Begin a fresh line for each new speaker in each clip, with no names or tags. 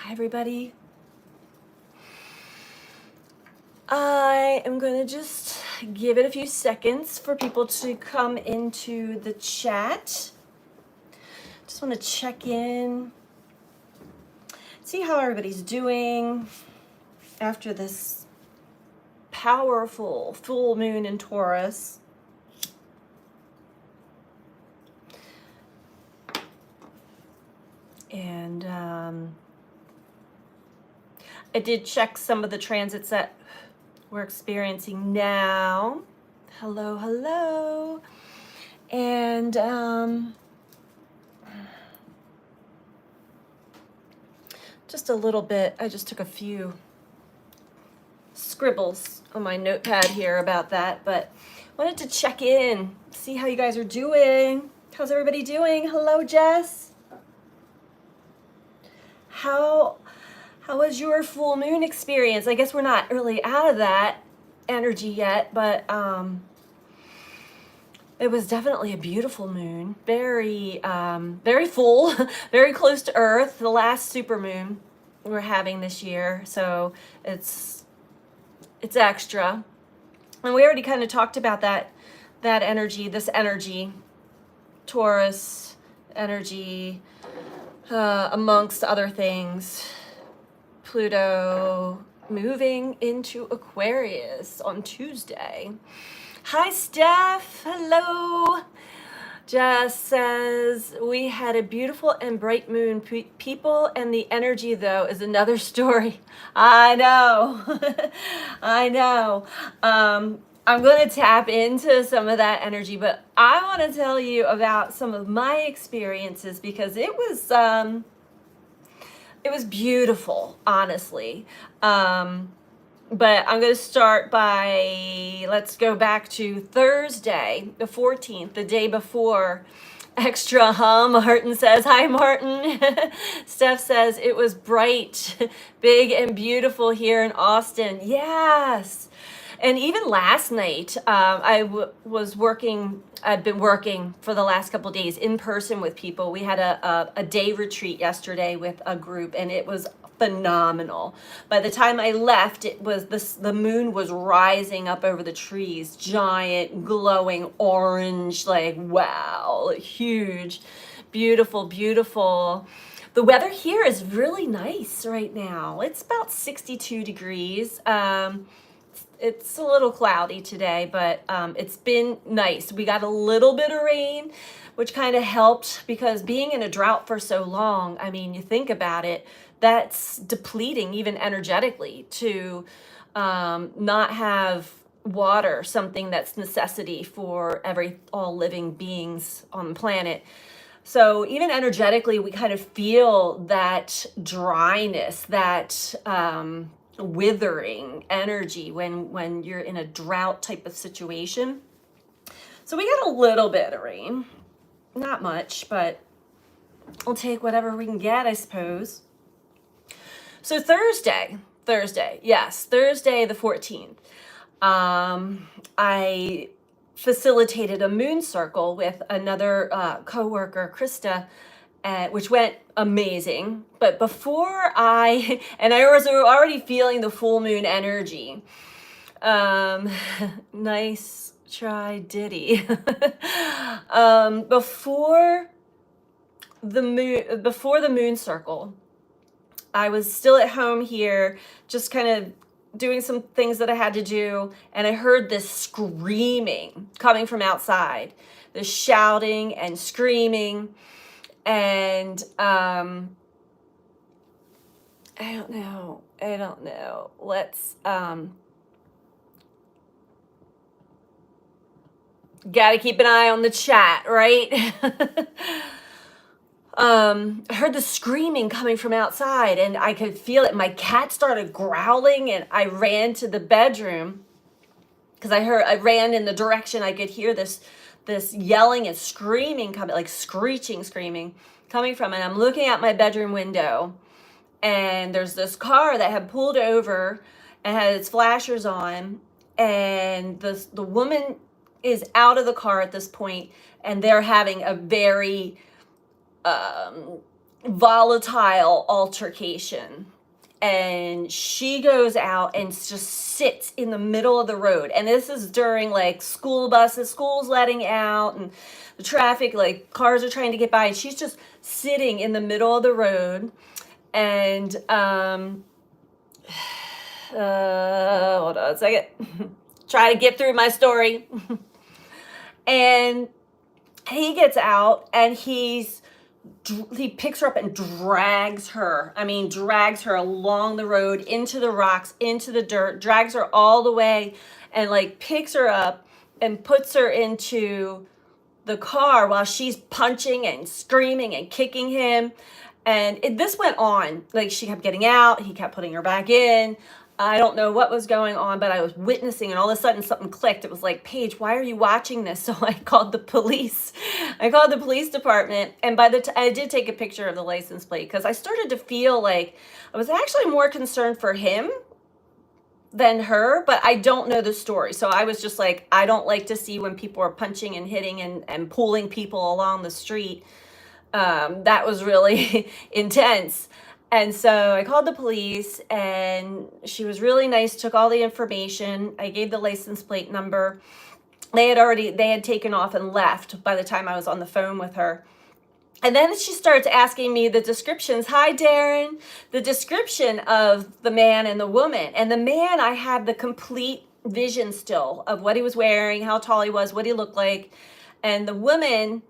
Hi, everybody. I am going to just give it a few seconds for people to come into the chat. Just want to check in, see how everybody's doing after this powerful full moon in Taurus. And I did check some of the transits that we're experiencing now. Hello, hello. And just a little bit, I just took a few scribbles on my notepad here about that, but wanted to check in, see how you guys are doing. How's everybody doing? Hello, Jess. How was your full moon experience? I guess we're not really out of that energy yet, but it was definitely a beautiful moon. Very full, very close to Earth. The last super moon we're having this year, so it's extra. And we already kind of talked about that energy, this energy, Taurus energy, amongst other things. Pluto moving into Aquarius on Tuesday. Hi, Steph. Hello. Jess says, we had a beautiful and bright moon. People and the energy, though, is another story. I know. I know. I'm going to tap into some of that energy, but I want to tell you about some of my experiences because it was beautiful, honestly. But I'm going to start by, let's go back to Thursday, the 14th, the day before. Extra, huh? Martin says, hi, Martin. Steph says, it was bright, big, and beautiful here in Austin. Yes. And even last night, was working. I've been working for the last couple of days in person with people. We had a day retreat yesterday with a group, and it was phenomenal. By the time I left, it was the moon was rising up over the trees, giant, glowing orange, like wow, huge, beautiful, beautiful. The weather here is really nice right now. It's about 62 degrees. It's a little cloudy today, but it's been nice. We got a little bit of rain, which kind of helped because being in a drought for so long, I mean, you think about it, that's depleting even energetically to not have water, something that's necessity for all living beings on the planet. So even energetically, we kind of feel that dryness, that withering energy when you're in a drought type of situation. So we got a little bit of rain, not much, but we'll take whatever we can get, I suppose. So Thursday, yes, Thursday the 14th, I facilitated a moon circle with another coworker, Krista, which went amazing. But before I was already feeling the full moon energy. Nice try, Diddy. Before the moon circle, I was still at home here, just kind of doing some things that I had to do, and I heard this screaming coming from outside, this shouting and screaming, and I don't know. Let's gotta keep an eye on the chat, right? I heard the screaming coming from outside and I could feel it. My cat started growling and I ran to the bedroom because I ran in the direction I could hear this yelling and screaming coming, like screeching, screaming coming from. And I'm looking out my bedroom window and there's this car that had pulled over and had its flashers on, and the woman is out of the car at this point and they're having a very volatile altercation. And she goes out and just sits in the middle of the road. And this is during like school buses, school's letting out, and the traffic, like cars are trying to get by. And she's just sitting in the middle of the road. And hold on a second. Try to get through my story. And he gets out and he picks her up and drags her. I mean, drags her along the road, into the rocks, into the dirt, drags her all the way, and like picks her up and puts her into the car while she's punching and screaming and kicking him. And this went on. Like, she kept getting out, he kept putting her back in. I don't know what was going on, but I was witnessing, and all of a sudden something clicked. It was like, Paige, why are you watching this? So I called the police. I called the police department, and by the time I did take a picture of the license plate, because I started to feel like I was actually more concerned for him than her, but I don't know the story. So I was just like, I don't like to see when people are punching and hitting and pulling people along the street. That was really intense. And so I called the police, and she was really nice, took all the information. I gave the license plate number. They had taken off and left by the time I was on the phone with her. And then she starts asking me the descriptions. Hi, Darren. The description of the man and the woman. And the man, I had the complete vision still of what he was wearing, how tall he was, what he looked like. And the woman,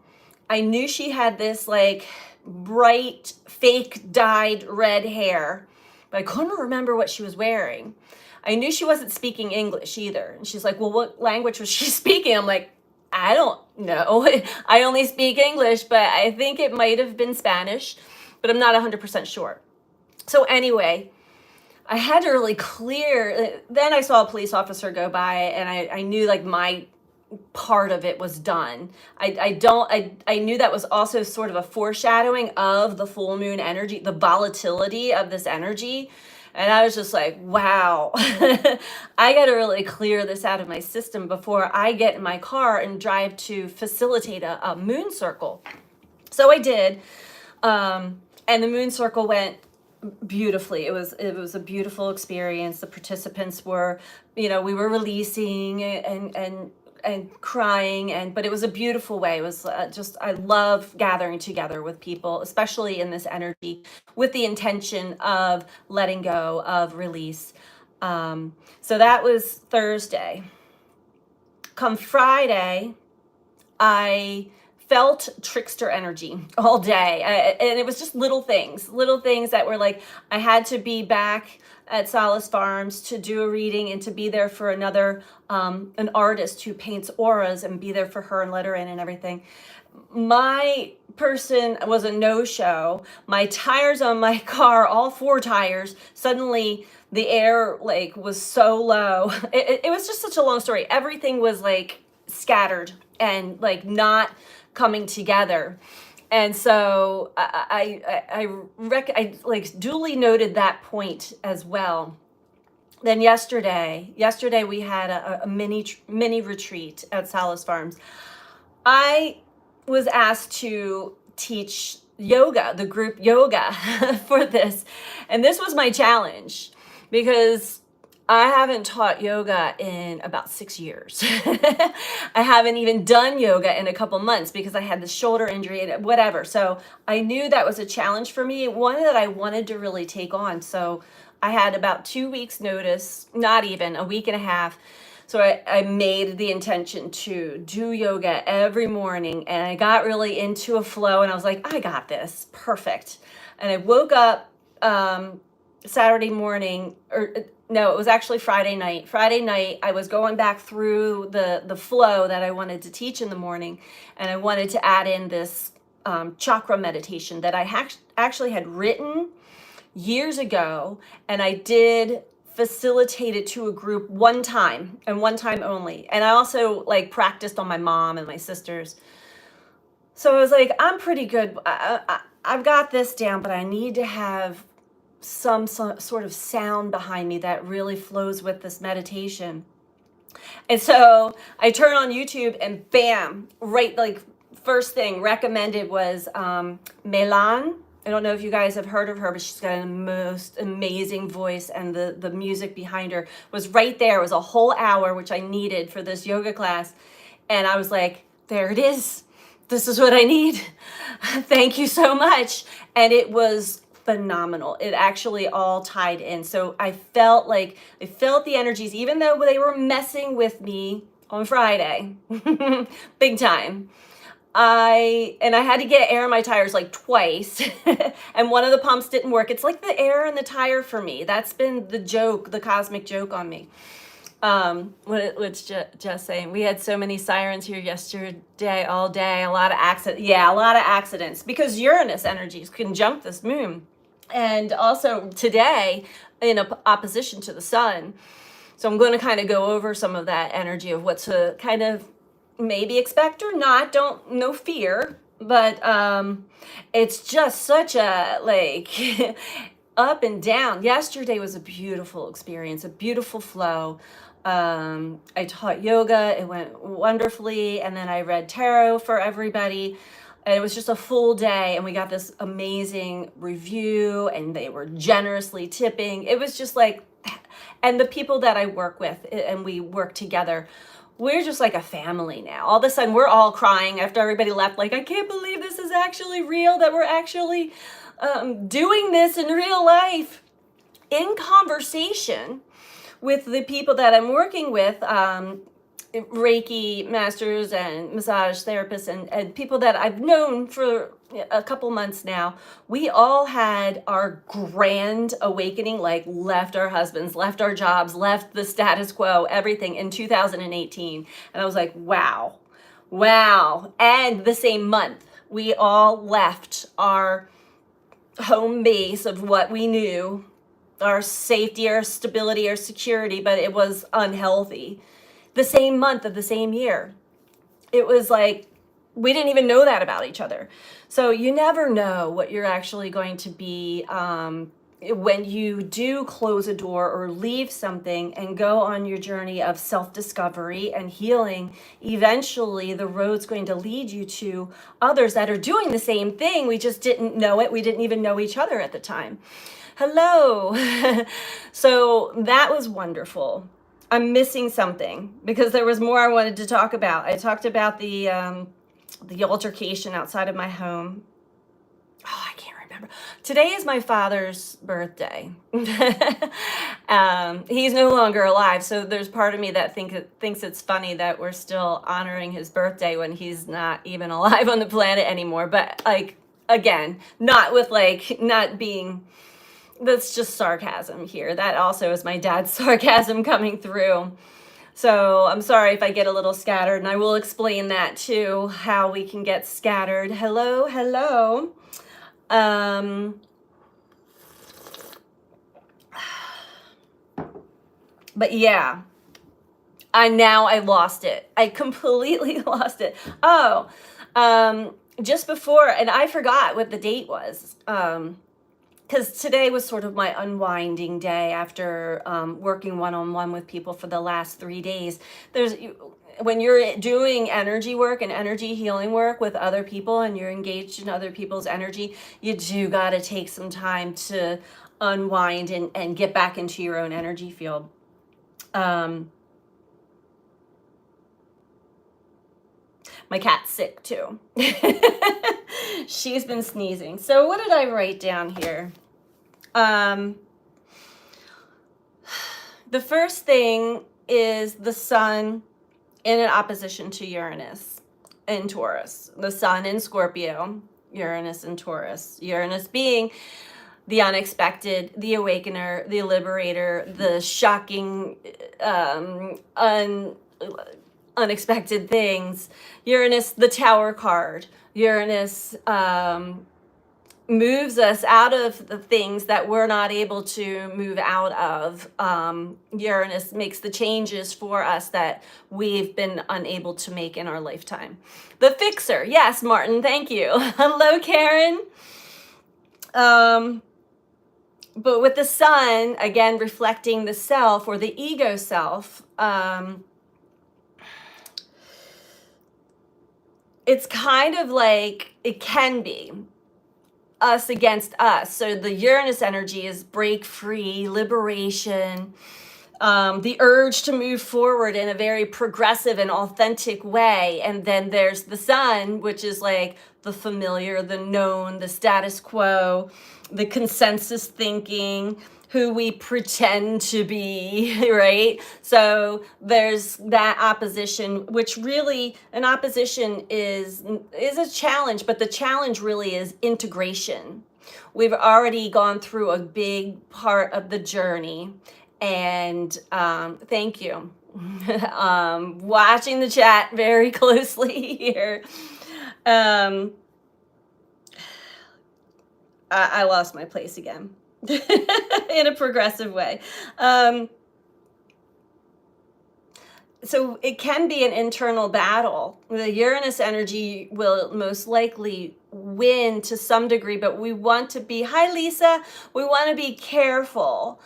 I knew she had this like bright, fake dyed red hair, but I couldn't remember what she was wearing. I knew she wasn't speaking English either. And she's like, well, what language was she speaking? I'm like, I don't know. I only speak English, but I think it might have been Spanish, but I'm not 100% sure. So anyway, I had to really clear. Then I saw a police officer go by, and I knew like my part of it was done. I knew that was also sort of a foreshadowing of the full moon energy, the volatility of this energy. And I was just like, wow, I got to really clear this out of my system before I get in my car and drive to facilitate a moon circle. So I did. And the moon circle went beautifully. It was a beautiful experience. The participants were, we were releasing and crying, but it was a beautiful way. It was I love gathering together with people, especially in this energy, with the intention of letting go, of release. So that was Thursday. Come Friday, I felt trickster energy all day. And it was just little things that were like, I had to be back at Solace Farms to do a reading and to be there for another, an artist who paints auras, and be there for her and let her in and everything. My person was a no-show. My tires on my car, all 4 tires, suddenly the air like was so low. It was just such a long story. Everything was like scattered and like not coming together. And so I like duly noted that point as well. Then yesterday we had a mini retreat at Solace Farms. I was asked to teach yoga, the group yoga for this. And this was my challenge, because I haven't taught yoga in about 6 years. I haven't even done yoga in a couple months because I had the shoulder injury and whatever. So I knew that was a challenge for me, one that I wanted to really take on. So I had about 2 weeks notice, not even a week and a half. So I made the intention to do yoga every morning, and I got really into a flow, and I was like, I got this, perfect. And I woke up Saturday morning, or no, it was actually Friday night. Friday night, I was going back through the flow that I wanted to teach in the morning, and I wanted to add in this chakra meditation that I actually had written years ago, and I did facilitate it to a group one time and one time only. And I also like practiced on my mom and my sisters. So I was like, I'm pretty good. I've got this down, but I need to have some sort of sound behind me that really flows with this meditation. And so I turn on YouTube, and bam, right, like first thing recommended was Melan I don't know if you guys have heard of her, but she's got a most amazing voice, and the music behind her was right there. It was a whole hour, which I needed for this yoga class. And I was like, there it is. This is what I need. Thank you so much. And it was phenomenal. It actually all tied in. So I felt the energies, even though they were messing with me on Friday, big time. I had to get air in my tires like twice, and one of the pumps didn't work. It's like the air in the tire for me. That's been the joke, the cosmic joke on me. What's just saying? We had so many sirens here yesterday, all day. A lot of accidents because Uranus energies conjunct this moon, and also today in opposition to the sun. So I'm going to kind of go over some of that energy of what to kind of maybe expect or not. No fear, but it's just such a like up and down. Yesterday was a beautiful experience, a beautiful flow. I taught yoga, it went wonderfully, and then I read tarot for everybody. And it was just a full day, and we got this amazing review, and they were generously tipping. It was just like, and the people that I work with, and we work together, we're just like a family now. All of a sudden, we're all crying after everybody left. Like, I can't believe this is actually real, that we're actually doing this in real life, in conversation with the people that I'm working with, Reiki masters and massage therapists and people that I've known for a couple months now. We all had our grand awakening, like left our husbands, left our jobs, left the status quo, everything in 2018. And I was like, wow. And the same month, we all left our home base of what we knew, our safety, our stability, our security, but it was unhealthy. The same month of the same year. It was like, we didn't even know that about each other. So you never know what you're actually going to be when you do close a door or leave something and go on your journey of self-discovery and healing. Eventually, the road's going to lead you to others that are doing the same thing. We just didn't know it. We didn't even know each other at the time. Hello. So that was wonderful. I'm missing something because there was more I wanted to talk about. I talked about the altercation outside of my home. Oh, I can't remember. Today is my father's birthday. He's no longer alive, so there's part of me that thinks it's funny that we're still honoring his birthday when he's not even alive on the planet anymore. But like, again, not being... That's just sarcasm here. That also is my dad's sarcasm coming through. So I'm sorry if I get a little scattered, and I will explain that too, how we can get scattered. Hello. But yeah, I lost it. I completely lost it. Oh, just before, and I forgot what the date was. Because today was sort of my unwinding day after working one-on-one with people for the last 3 days. When you're doing energy work and energy healing work with other people and you're engaged in other people's energy, you do got to take some time to unwind and get back into your own energy field. My cat's sick too. She's been sneezing. So what did I write down here? The first thing is the sun in an opposition to Uranus in Taurus. The sun in Scorpio, Uranus in Taurus. Uranus being the unexpected, the awakener, the liberator, the shocking, unexpected things. Uranus, the Tower card. Uranus moves us out of the things that we're not able to move out of. Uranus makes the changes for us that we've been unable to make in our lifetime. The fixer. Yes, Martin, thank you. Hello, Karen. But with the sun, again, reflecting the self or the ego self, it's kind of like, it can be us against us. So the Uranus energy is break free, liberation, the urge to move forward in a very progressive and authentic way. And then there's the sun, which is like the familiar, the known, the status quo, the consensus thinking, who we pretend to be, right? So there's that opposition, which really an opposition is a challenge, but the challenge really is integration. We've already gone through a big part of the journey, and thank you. Watching the chat very closely here. I lost my place again. In a progressive way. So it can be an internal battle. The Uranus energy will most likely win to some degree, but we want to be, hi Lisa, we want to be careful.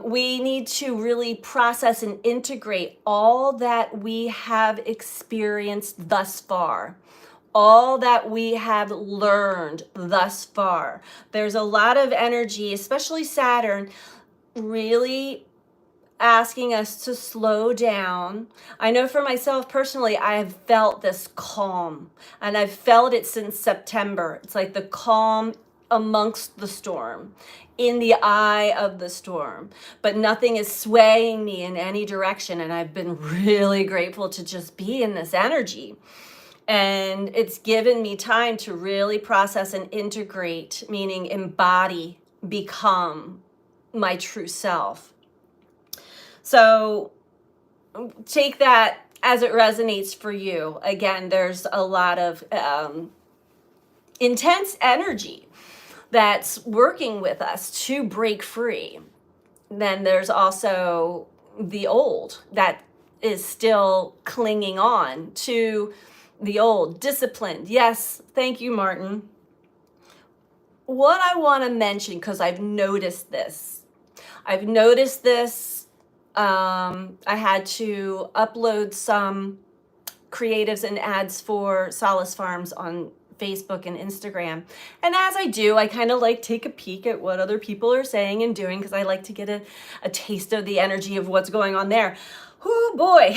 We need to really process and integrate all that we have experienced thus far. All that we have learned thus far. There's a lot of energy, especially Saturn, really asking us to slow down. I know for myself personally, I have felt this calm, and I've felt it since September. It's like the calm amongst the storm, in the eye of the storm, but nothing is swaying me in any direction. And I've been really grateful to just be in this energy. And it's given me time to really process and integrate, meaning embody, become my true self. So take that as it resonates for you. Again, there's a lot of intense energy that's working with us to break free. Then there's also the old that is still clinging on to the old, disciplined. Yes, thank you, Martin. What I want to mention, because I've noticed this. I had to upload some creatives and ads for Solace Farms on Facebook and Instagram. And as I do, I kind of like take a peek at what other people are saying and doing, because I like to get a taste of the energy of what's going on there. Oh boy.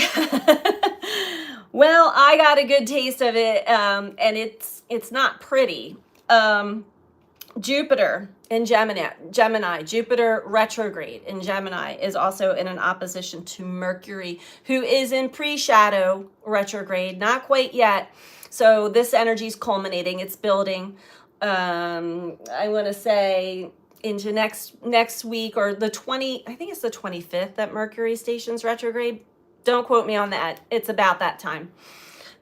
Well, I got a good taste of it, and it's not pretty. Jupiter in Gemini, Jupiter retrograde in Gemini is also in an opposition to Mercury, who is in pre-shadow retrograde, not quite yet. So this energy is culminating, it's building. I want to say into next week, or I think it's the 25th that Mercury stations retrograde. Don't quote me on that. It's about that time.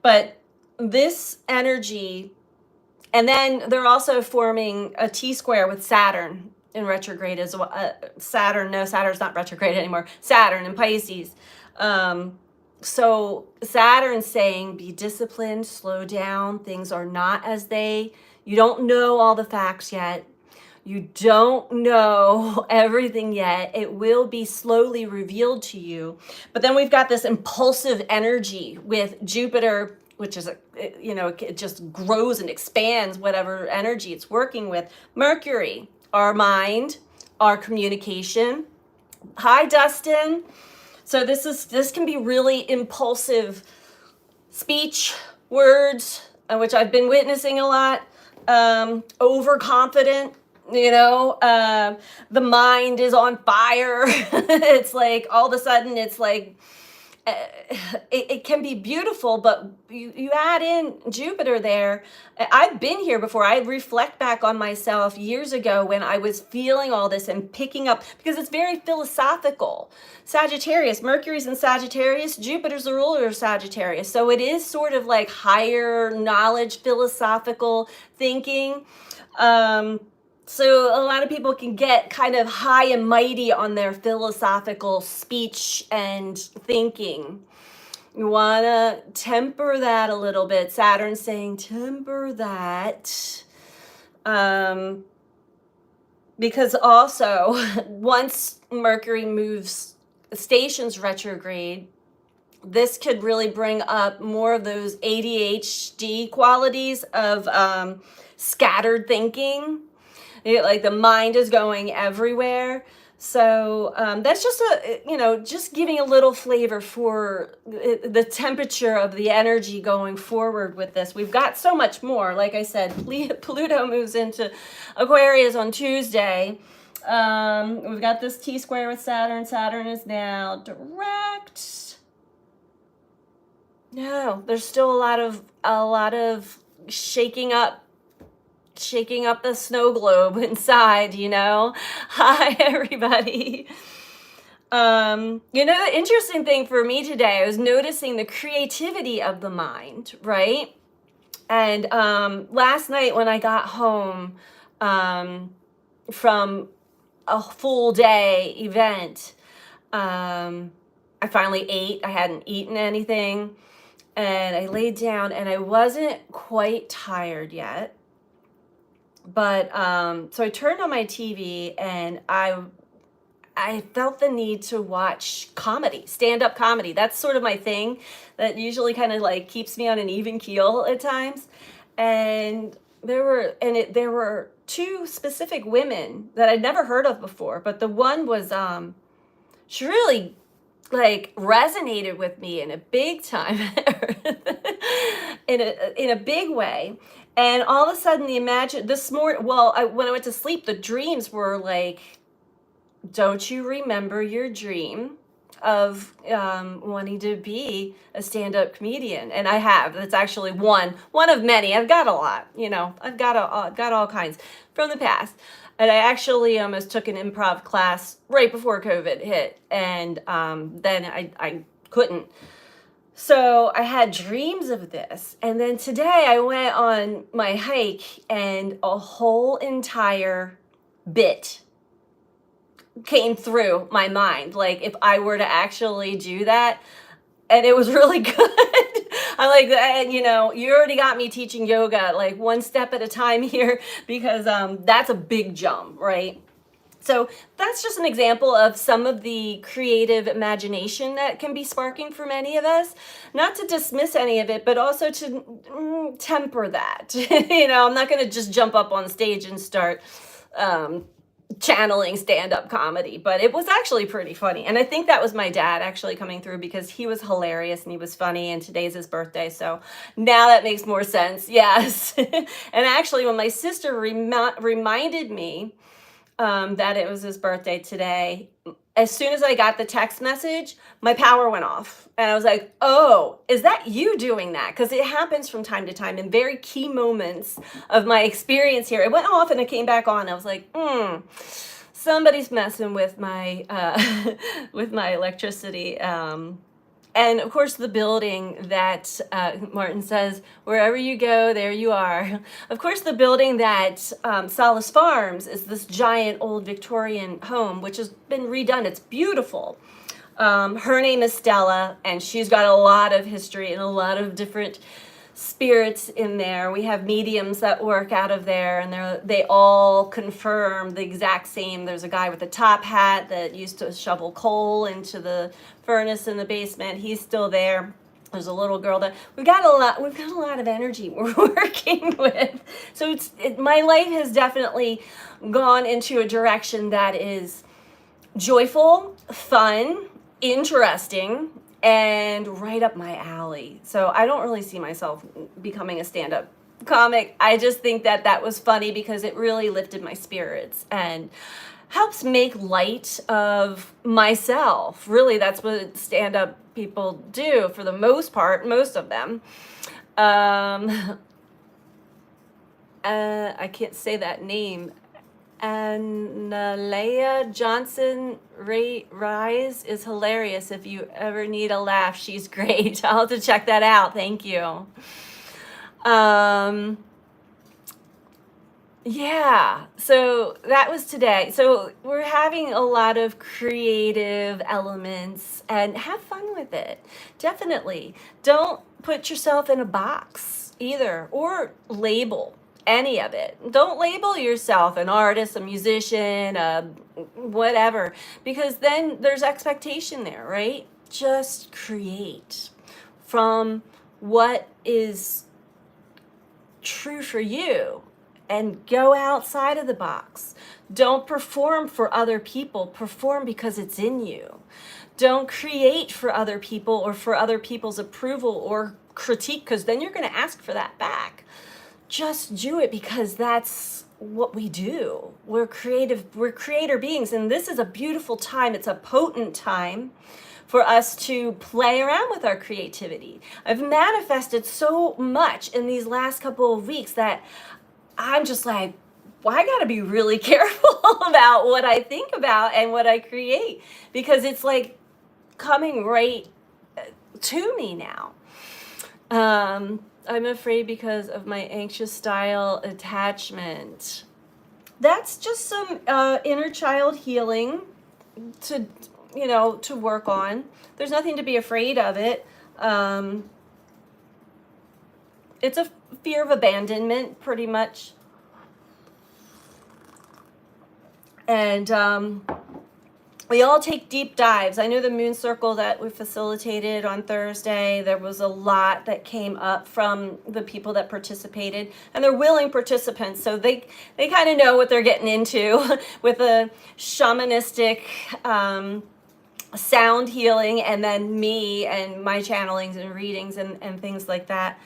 But this energy, and then they're also forming a T-square with Saturn in retrograde as well. Saturn's not retrograde anymore. Saturn in Pisces. So Saturn's saying, be disciplined, slow down. Things are not you don't know all the facts yet. You don't know everything yet. It will be slowly revealed to you. But then we've got this impulsive energy with Jupiter, which is, it just grows and expands whatever energy it's working with. Mercury, our mind, our communication. Hi, Dustin. So this can be really impulsive speech, words, which I've been witnessing a lot. Overconfident. The mind is on fire. It's like all of a sudden it's like it can be beautiful, but you add in Jupiter there. I've been here before. I reflect back on myself years ago when I was feeling all this and picking up, because it's very philosophical. Sagittarius, Mercury's in Sagittarius, Jupiter's the ruler of Sagittarius. So it is sort of like higher knowledge, philosophical thinking. So a lot of people can get kind of high and mighty on their philosophical speech and thinking. You want to temper that a little bit. Saturn's saying temper that. Because also, once Mercury moves stations retrograde, this could really bring up more of those ADHD qualities of scattered thinking. Like the mind is going everywhere. So that's just just giving a little flavor for the temperature of the energy going forward with this. We've got so much more. Like I said, Pluto moves into Aquarius on Tuesday. We've got this T-square with Saturn. Saturn is now direct. No, there's still a lot of shaking up the snow globe inside, Hi, everybody. The interesting thing for me today, I was noticing the creativity of the mind, right? And last night when I got home from a full day event, I finally ate. I hadn't eaten anything. And I laid down and I wasn't quite tired yet. But so I turned on my TV and I felt the need to watch comedy, stand-up comedy. That's sort of my thing. That usually kind of like keeps me on an even keel at times. And there were two specific women that I'd never heard of before, but the one was she really like resonated with me in a big time in a big way. And all of a sudden this morning, when I went to sleep, the dreams were like, don't you remember your dream of wanting to be a stand-up comedian? And I have. That's actually one of many. I've got a lot, I've got all kinds from the past. And I actually almost took an improv class right before COVID hit. And then I couldn't. So I had dreams of this. And then today I went on my hike and a whole entire bit came through my mind. Like if I were to actually do that, and it was really good. I'm like, you already got me teaching yoga, like one step at a time here, because that's a big jump, right? So that's just an example of some of the creative imagination that can be sparking for many of us. Not to dismiss any of it, but also to temper that. I'm not going to just jump up on stage and start channeling stand-up comedy, but it was actually pretty funny. And I think that was my dad actually coming through, because he was hilarious and he was funny, and today's his birthday. So now that makes more sense. Yes. And actually when my sister reminded me that it was his birthday today, as soon as I got the text message, my power went off. And I was like, oh, is that you doing that? Because it happens from time to time in very key moments of my experience here. It went off and it came back on. I was like, somebody's messing with my with my electricity. And of course, the building that Martin says, wherever you go, there you are. Of course, the building that Solace Farms is this giant old Victorian home, which has been redone. It's beautiful. Her name is Stella, and she's got a lot of history and a lot of different spirits in there. We have mediums that work out of there, and they all confirm the exact same. There's a guy with a top hat that used to shovel coal into the furnace in the basement. He's still there. There's a little girl that we've got a lot of energy we're working with. So my life has definitely gone into a direction that is joyful, fun, interesting, and right up my alley. So I don't really see myself becoming a stand-up comic. I just think that was funny because it really lifted my spirits and helps make light of myself. Really, that's what stand-up people do for the most part, most of them. I can't say that name. And Leia Johnson Rise is hilarious. If you ever need a laugh, she's great. I'll have to check that out. Thank you. Yeah, so that was today. So we're having a lot of creative elements, and have fun with it. Definitely. Don't put yourself in a box either, or label any of it. Don't label yourself an artist, a musician, whatever, because then there's expectation there, right? just create from what is true for you and go outside of the box. Don't perform for other people, perform because it's in you. Don't create for other people or for other people's approval or critique, because then you're going to ask for that back. Just do it because that's what we do. We're creative, we're creator beings, and this is a beautiful time. It's a potent time for us to play around with our creativity. I've manifested so much in these last couple of weeks that I'm just like, well, I gotta be really careful about what I think about and what I create, because it's like coming right to me now. I'm afraid because of my anxious style attachment. That's just some inner child healing to, to work on. There's nothing to be afraid of it. It's a fear of abandonment, pretty much. And we all take deep dives. I know the Moon Circle that we facilitated on Thursday, there was a lot that came up from the people that participated, and they're willing participants, so they kind of know what they're getting into with a shamanistic sound healing, and then me and my channelings and readings and things like that.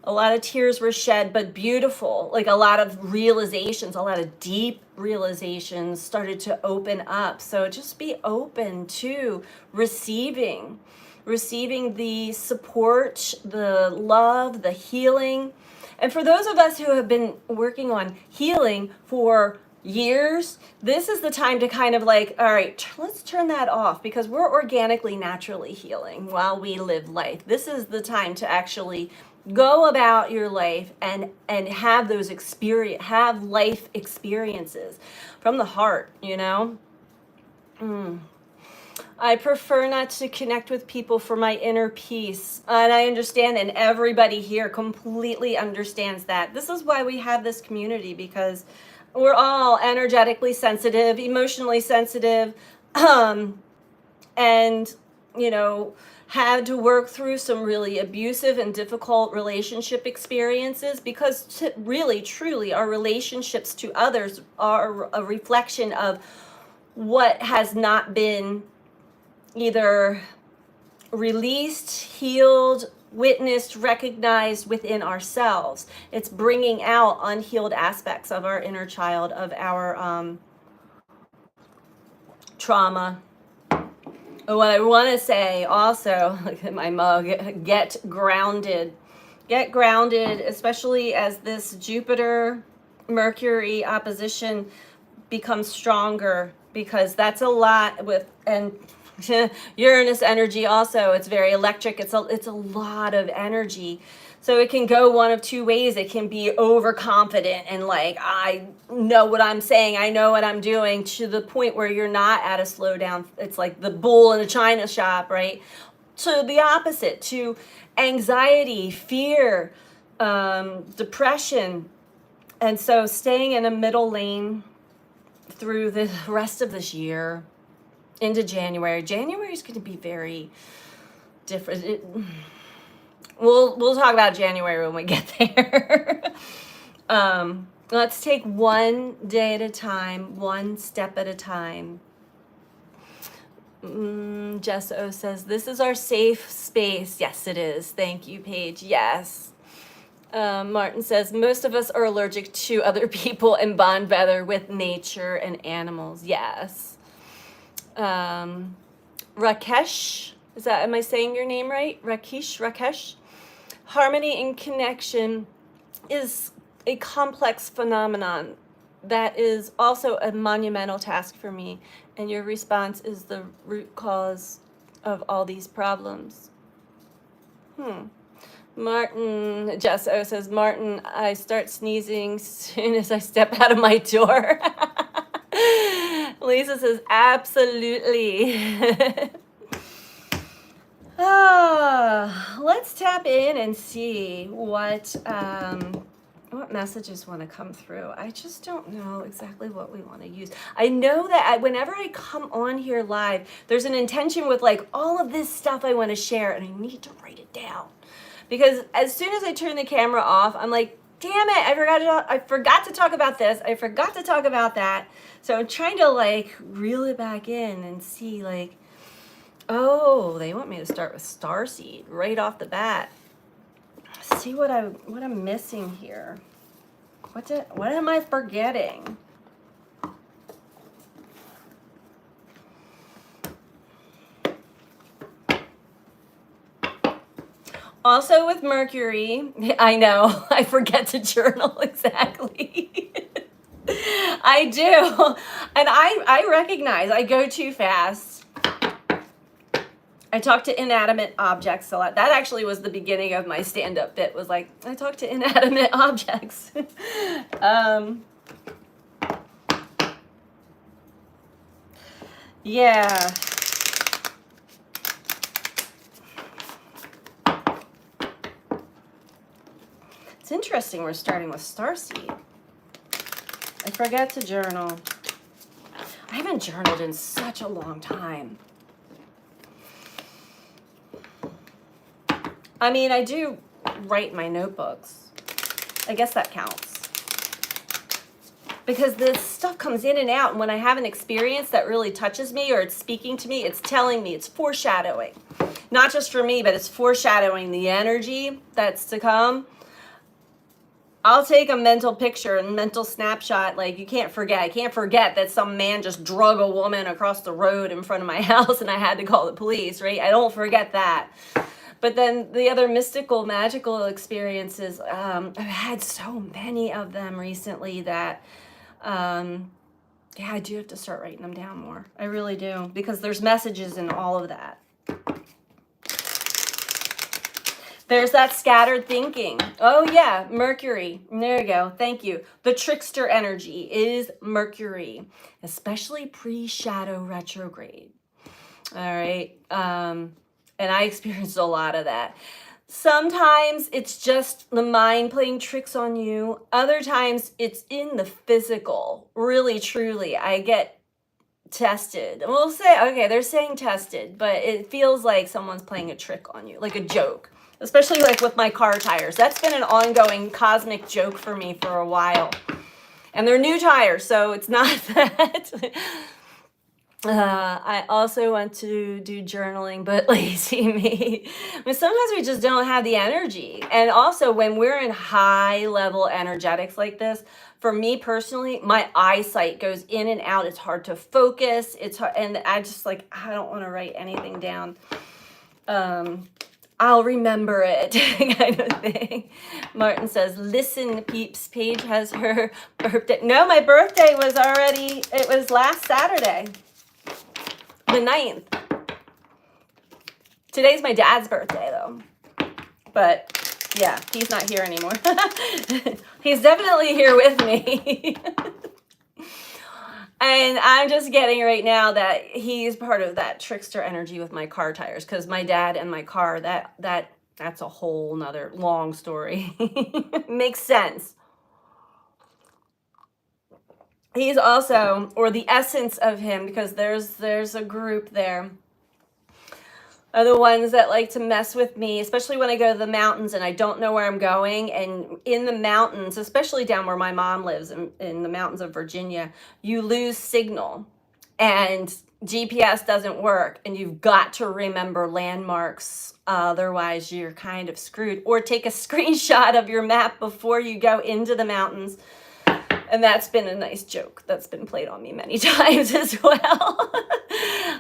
A lot of tears were shed, but beautiful, like a lot of realizations, a lot of deep realizations started to open up. So just be open to receiving the support, the love, the healing. And for those of us who have been working on healing for years, this is the time to kind of like, all right, let's turn that off, because we're organically, naturally healing while we live life. This is the time to actually go about your life and have those have life experiences from the heart, I prefer not to connect with people for my inner peace. And I understand, and everybody here completely understands that. This is why we have this community, because we're all energetically sensitive, emotionally sensitive, and, had to work through some really abusive and difficult relationship experiences, because really, truly, our relationships to others are a reflection of what has not been either released, healed, witnessed, recognized within ourselves. It's bringing out unhealed aspects of our inner child, of our trauma. What I want to say also, look at my mug, get grounded. Get grounded, especially as this Jupiter Mercury opposition becomes stronger, because that's a lot with, and Uranus energy also, it's very electric. It's a lot of energy. So it can go one of two ways. It can be overconfident and like, I know what I'm saying, I know what I'm doing, to the point where you're not at a slowdown. It's like the bull in a china shop, right? To the opposite, to anxiety, fear, depression. And so staying in a middle lane through the rest of this year into January. January is going to be very different. We'll talk about January when we get there. Let's take one day at a time, one step at a time. Jess O says, this is our safe space. Yes, it is. Thank you, Paige. Yes. Martin says, most of us are allergic to other people and bond better with nature and animals. Yes. Rakesh, am I saying your name right? Rakesh. Harmony and connection is a complex phenomenon that is also a monumental task for me, and your response is the root cause of all these problems. Martin, Jess O says, Martin, I start sneezing as soon as I step out of my door. Lisa says, absolutely. Let's tap in and see what what messages want to come through. I just don't know exactly what we want to use. I know that whenever I come on here live, there's an intention with like all of this stuff I want to share, and I need to write it down. Because as soon as I turn the camera off, I'm like, damn it, I forgot to talk about this. I forgot to talk about that. So I'm trying to like reel it back in and see like, oh, they want me to start with Starseed right off the bat. See what I'm missing here. What am I forgetting? Also with Mercury, I know, I forget to journal exactly. I do. And I recognize I go too fast. I talk to inanimate objects a lot. That actually was the beginning of my stand-up bit, was like, I talk to inanimate objects. Yeah. It's interesting we're starting with Starseed. I forget to journal. I haven't journaled in such a long time. I mean, I do write my notebooks. I guess that counts. Because this stuff comes in and out, and when I have an experience that really touches me or it's speaking to me, it's telling me, it's foreshadowing. Not just for me, but it's foreshadowing the energy that's to come. I'll take a mental picture and mental snapshot. Like, you can't forget. I can't forget that some man just drug a woman across the road in front of my house and I had to call the police, right? I don't forget that. But then the other mystical, magical experiences, I've had so many of them recently that, yeah, I do have to start writing them down more. I really do, because there's messages in all of that. There's that scattered thinking. Oh yeah, Mercury. There you go. Thank you. The trickster energy is Mercury, especially pre-shadow retrograde. All right. And I experienced a lot of that. Sometimes it's just the mind playing tricks on you. Other times it's in the physical. Really, truly, I get tested. We'll say, okay, they're saying tested, but it feels like someone's playing a trick on you, like a joke. Especially like with my car tires. That's been an ongoing cosmic joke for me for a while. And they're new tires, so it's not that. I also want to do journaling, but lazy me. I mean, sometimes we just don't have the energy. And also when we're in high level energetics like this, for me personally, my eyesight goes in and out. It's hard to focus. It's hard, and I just like, I don't want to write anything down. I'll remember it kind of thing. Martin says, listen, peeps, Paige has her birthday. No, my birthday was already, it was last Saturday, the 9th. Today's my dad's birthday, though. But, yeah, he's not here anymore. He's definitely here with me. And I'm just getting right now that he's part of that trickster energy with my car tires, because my dad and my car, that's a whole nother long story. Makes sense. He's also, or the essence of him, because there's a group there, are the ones that like to mess with me, especially when I go to the mountains and I don't know where I'm going. And in the mountains, especially down where my mom lives in the mountains of Virginia, you lose signal and GPS doesn't work, and you've got to remember landmarks. Otherwise, you're kind of screwed. Or take a screenshot of your map before you go into the mountains. And that's been a nice joke that's been played on me many times as well.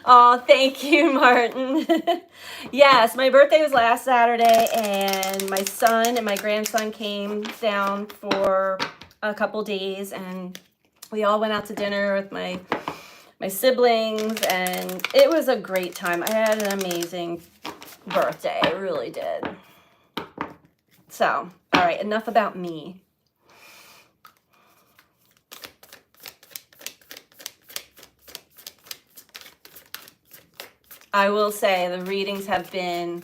Oh, thank you, Martin. Yes, my birthday was last Saturday, and my son and my grandson came down for a couple days, and we all went out to dinner with my siblings, and it was a great time. I had an amazing birthday. I really did. So, all right, enough about me. I will say the readings have been,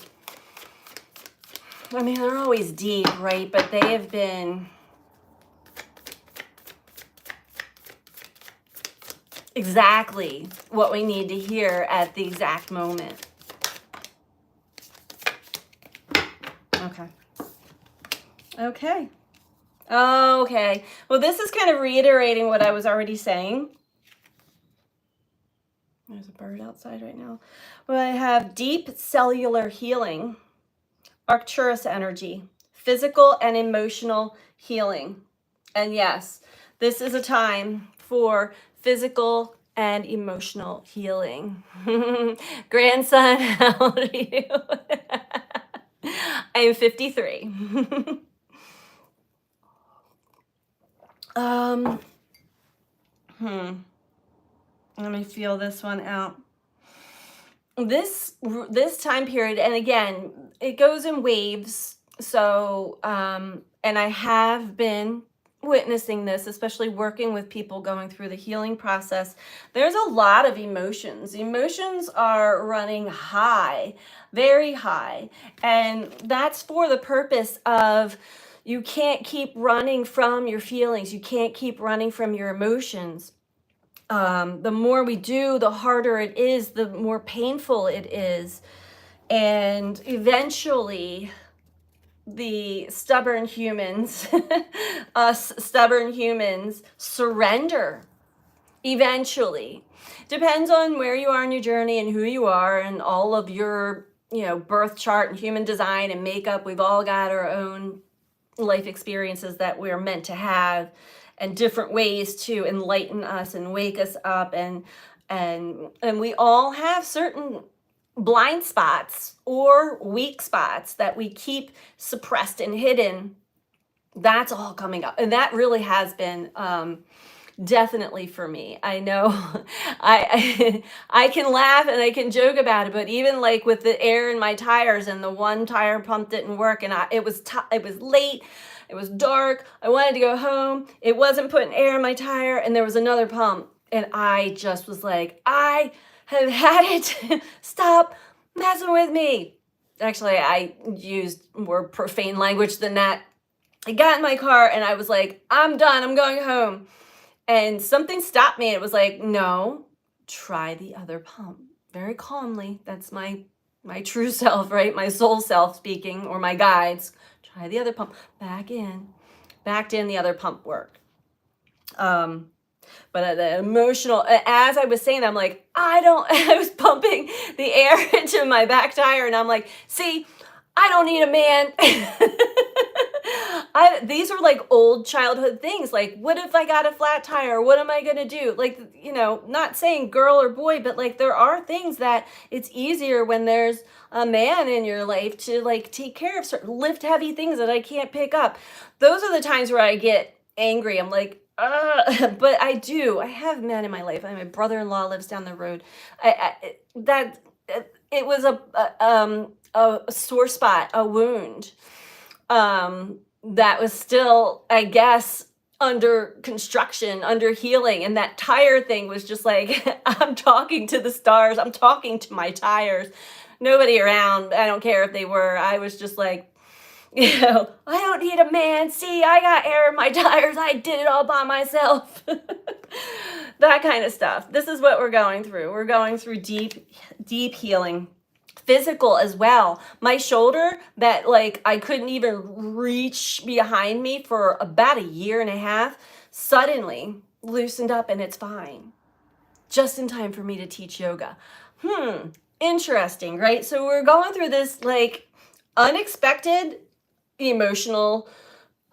I mean, they're always deep, right? But they have been exactly what we need to hear at the exact moment. Okay. Okay. Okay. Well, this is kind of reiterating what I was already saying. There's a bird outside right now. Well, I have deep cellular healing, Arcturus energy, physical and emotional healing. And yes, this is a time for physical and emotional healing. Grandson, how old are you? I am 53. um, Let me feel this one out. This time period, and again, it goes in waves. So, and I have been witnessing this, especially working with people going through the healing process. There's a lot of emotions. Emotions are running high, very high, and that's for the purpose of you can't keep running from your feelings. You can't keep running from your emotions. The more we do, the harder it is, the more painful it is. And eventually, the stubborn humans, us stubborn humans, surrender. Eventually. Depends on where you are in your journey and who you are and all of your, birth chart and human design and makeup. We've all got our own life experiences that we're meant to have, and different ways to enlighten us and wake us up, and we all have certain blind spots or weak spots that we keep suppressed and hidden. That's all coming up, and that really has been definitely for me. I know I can laugh and I can joke about it, but even like with the air in my tires and the one tire pump didn't work, and it was late, it was dark, I wanted to go home, it wasn't putting air in my tire, and there was another pump, and I just was like, I have had it. Stop messing with me. Actually, I used more profane language than that. I got in my car and I was like, I'm done, I'm going home. And something stopped me. It was like, no, try the other pump. Very calmly. That's my true self, right? My soul self speaking, or my guides. Try the other pump. Backed in, the other pump worked. But the emotional, as I was saying, I'm like, I was pumping the air into my back tire, and I'm like, see, I don't need a man. These are like old childhood things. Like, what if I got a flat tire? What am I going to do? Like, not saying girl or boy, but like there are things that it's easier when there's a man in your life to like take care of, lift heavy things that I can't pick up. Those are the times where I get angry. I'm like, but I have men in my life. My brother-in-law lives down the road. It was a sore spot, a wound, that was still, I guess, under construction, under healing. And that tire thing was just like, I'm talking to the stars. I'm talking to my tires. Nobody around. I don't care if they were. I was just like, I don't need a man. See, I got air in my tires. I did it all by myself. That kind of stuff. This is what we're going through. We're going through deep, deep healing. Physical as well. My shoulder that like I couldn't even reach behind me for about a year and a half suddenly loosened up, and it's fine. Just in time for me to teach yoga. Interesting, right? So we're going through this like unexpected emotional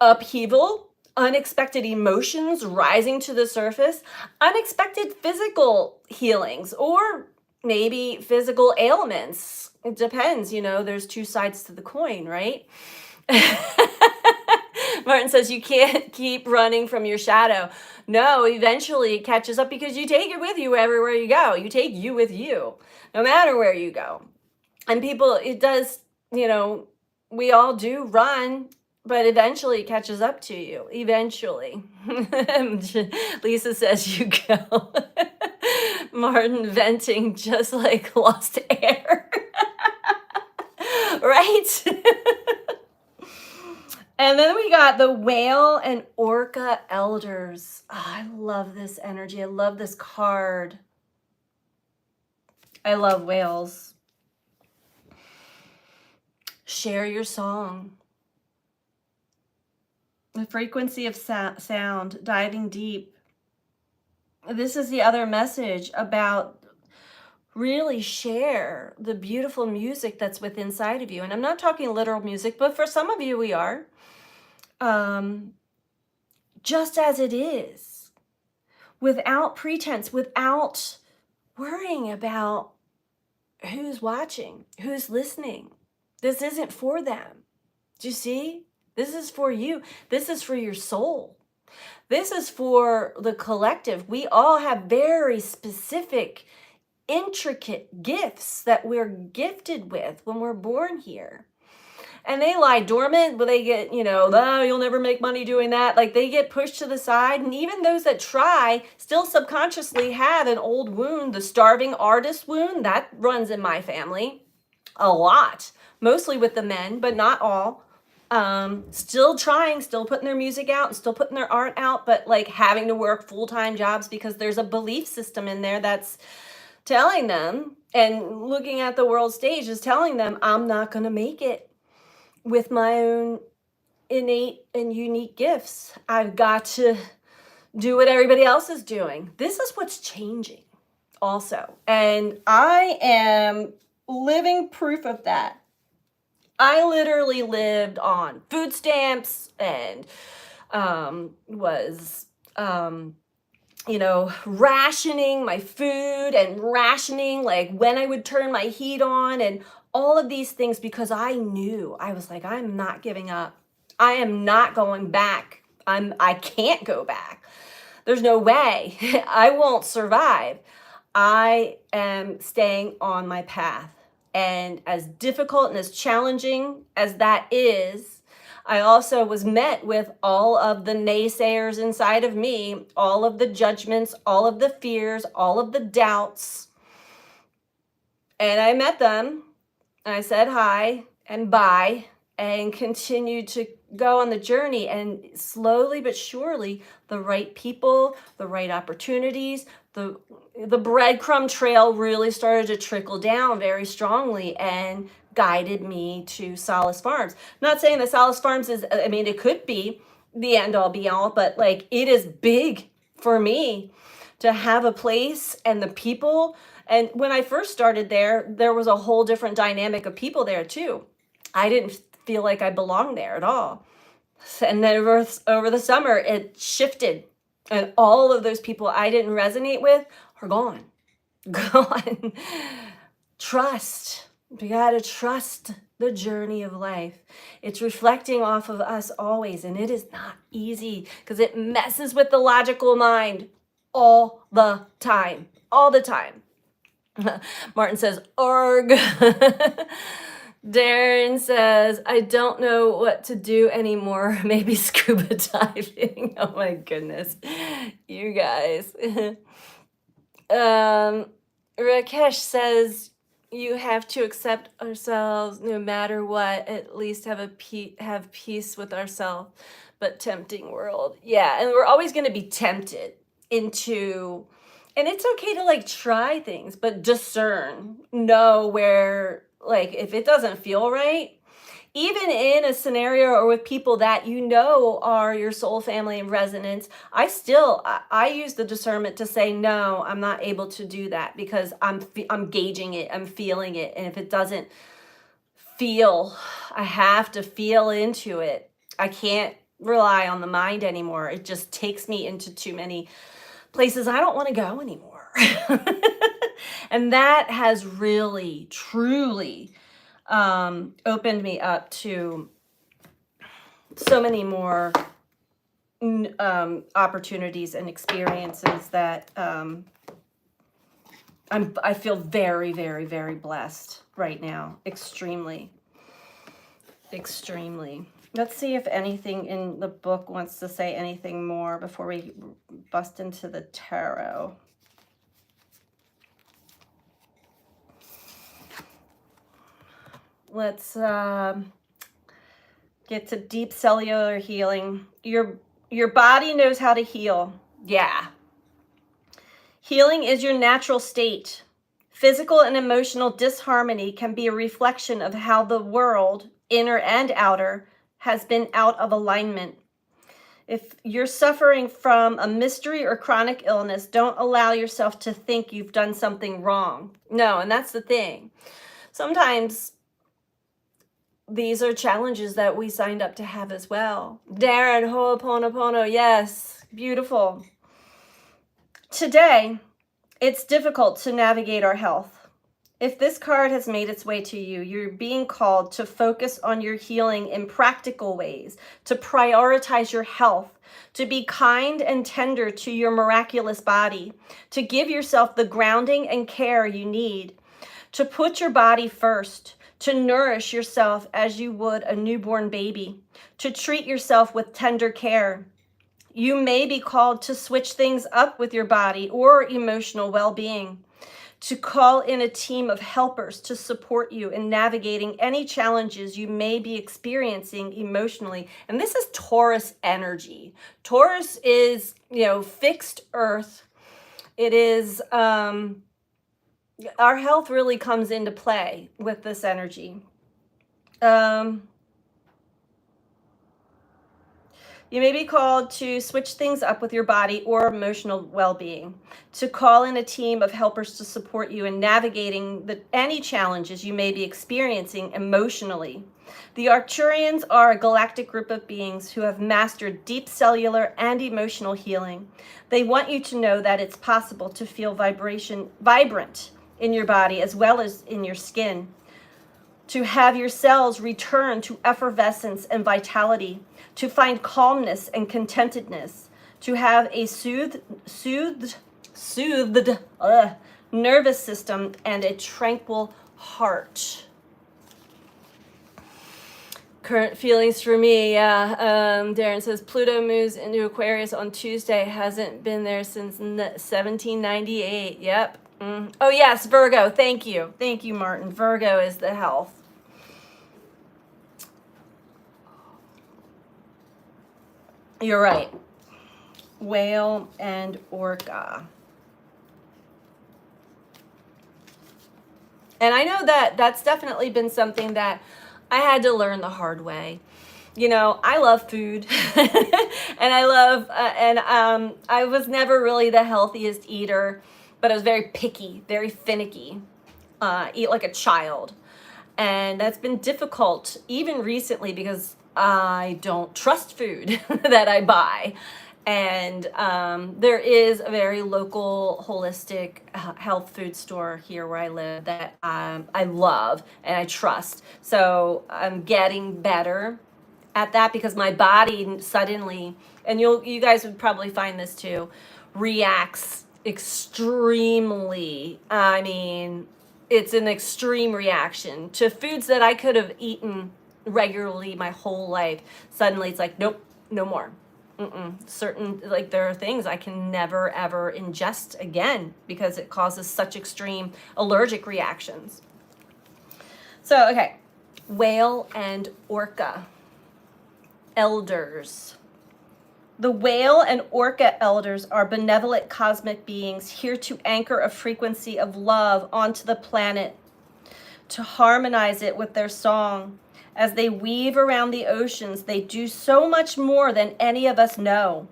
upheaval, unexpected emotions rising to the surface, unexpected physical healings, or maybe physical ailments. It depends, there's two sides to the coin, right? Martin says you can't keep running from your shadow. No, eventually it catches up because you take it with you everywhere you go. You take you with you, no matter where you go. And people, it does, we all do run, but eventually it catches up to you. Eventually. Lisa says you go. Martin venting just like lost air. Right? And then we got the Whale and Orca Elders. Oh, I love this energy. I love this card. I love whales. Share your song. The frequency of sound, diving deep. This is the other message about really share the beautiful music that's within inside of you. And I'm not talking literal music, but for some of you, we are. Just as it is, without pretense, without worrying about who's watching, who's listening. This isn't for them. Do you see? This is for you. This is for your soul. This is for the collective. We all have very specific, intricate gifts that we're gifted with when we're born here. And they lie dormant, but they get, oh, you'll never make money doing that. Like they get pushed to the side. And even those that try still subconsciously have an old wound, the starving artist wound, that runs in my family a lot, mostly with the men, but not all. Still trying, still putting their music out and still putting their art out, but like having to work full-time jobs because there's a belief system in there that's telling them, and looking at the world stage is telling them, I'm not going to make it with my own innate and unique gifts. I've got to do what everybody else is doing. This is what's changing also. And I am living proof of that. I literally lived on food stamps and was rationing my food and rationing like when I would turn my heat on and all of these things because I knew, I was like, I'm not giving up. I am not going back. I can't go back. There's no way. I won't survive. I am staying on my path. And as difficult and as challenging as that is, I also was met with all of the naysayers inside of me, all of the judgments, all of the fears, all of the doubts. And I met them. I said hi and bye and continued to go on the journey. And slowly but surely, the right people, the right opportunities, the breadcrumb trail really started to trickle down very strongly and guided me to Solace Farms. Not saying that Solace Farms is, it could be the end all be all, but like it is big for me to have a place and the people. And when I first started there was a whole different dynamic of people there too. I didn't feel like I belonged there at all. And then over the summer, it shifted. And all of those people I didn't resonate with are gone. Gone. Trust. We got to trust the journey of life. It's reflecting off of us always. And it is not easy because it messes with the logical mind all the time. All the time. Martin says, "Arg." Darren says, "I don't know what to do anymore. Maybe scuba diving." Oh my goodness. You guys. Rakesh says, "You have to accept ourselves no matter what, at least have peace with ourselves, but tempting world." Yeah, and we're always going to be tempted into, and it's okay to like try things, but discern, know where, like if it doesn't feel right, even in a scenario or with people that are your soul family and resonance, I use the discernment to say, no, I'm not able to do that because I'm gauging it, I'm feeling it. And if it doesn't feel, I have to feel into it. I can't rely on the mind anymore. It just takes me into too many places I don't want to go anymore. And that has really, truly opened me up to so many more opportunities and experiences that I feel very, very, very blessed right now. Extremely. Let's see if anything in the book wants to say anything more before we bust into the tarot. Let's Get to deep cellular healing. Your body knows how to heal. Yeah. Healing is your natural state. Physical and emotional disharmony can be a reflection of how the world, inner and outer, has been out of alignment. If you're suffering from a mystery or chronic illness, don't allow yourself to think you've done something wrong. No, and that's the thing. Sometimes these are challenges that we signed up to have as well. Darren, Ho'oponopono, yes, beautiful. Today, it's difficult to navigate our health. If this card has made its way to you, you're being called to focus on your healing in practical ways, to prioritize your health, to be kind and tender to your miraculous body, to give yourself the grounding and care you need, to put your body first, to nourish yourself as you would a newborn baby, to treat yourself with tender care. You may be called to switch things up with your body or emotional well-being, to call in a team of helpers to support you in navigating any challenges you may be experiencing emotionally. And this is Taurus energy. Taurus is, fixed earth. It is, our health really comes into play with this energy. You may be called to switch things up with your body or emotional well-being, to call in a team of helpers to support you in navigating any challenges you may be experiencing emotionally. The Arcturians are a galactic group of beings who have mastered deep cellular and emotional healing. They want you to know that it's possible to feel vibrant in your body as well as in your skin, to have your cells return to effervescence and vitality, to find calmness and contentedness, to have a soothed nervous system and a tranquil heart. Current feelings for me, Darren says, Pluto moves into Aquarius on Tuesday. Hasn't been there since 1798. Yep. Oh, yes, Virgo. Thank you. Thank you, Martin. Virgo is the health. You're right. Whale and orca. And I know that that's definitely been something that I had to learn the hard way. I love food and I love, I was never really the healthiest eater, but I was very picky, very finicky, eat like a child. And that's been difficult even recently because I don't trust food that I buy. And there is a very local holistic health food store here where I live that I love and I trust. So I'm getting better at that because my body suddenly, and you guys would probably find this too, reacts extremely. I mean, it's an extreme reaction to foods that I could have eaten regularly my whole life. Suddenly it's like, nope, no more. Certain, like, there are things I can never ever ingest again because it causes such extreme allergic reactions. So, okay, whale and orca. Elders. The whale and orca elders are benevolent cosmic beings here to anchor a frequency of love onto the planet, to harmonize it with their song. As they weave around the oceans, they do so much more than any of us know.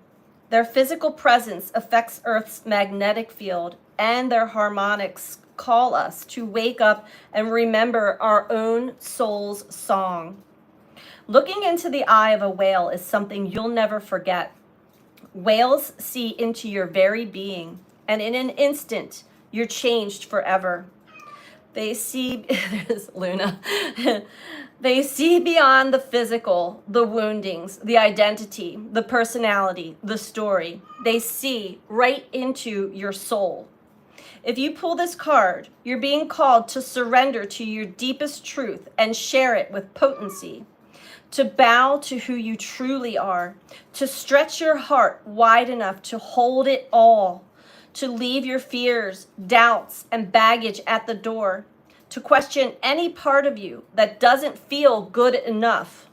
Their physical presence affects Earth's magnetic field, and their harmonics call us to wake up and remember our own soul's song. Looking into the eye of a whale is something you'll never forget. Whales see into your very being, and in an instant, you're changed forever. They see, there's Luna. They see beyond the physical, the woundings, the identity, the personality, the story. They see right into your soul. If you pull this card, you're being called to surrender to your deepest truth and share it with potency, to bow to who you truly are, to stretch your heart wide enough to hold it all, to leave your fears, doubts, and baggage at the door, to question any part of you that doesn't feel good enough.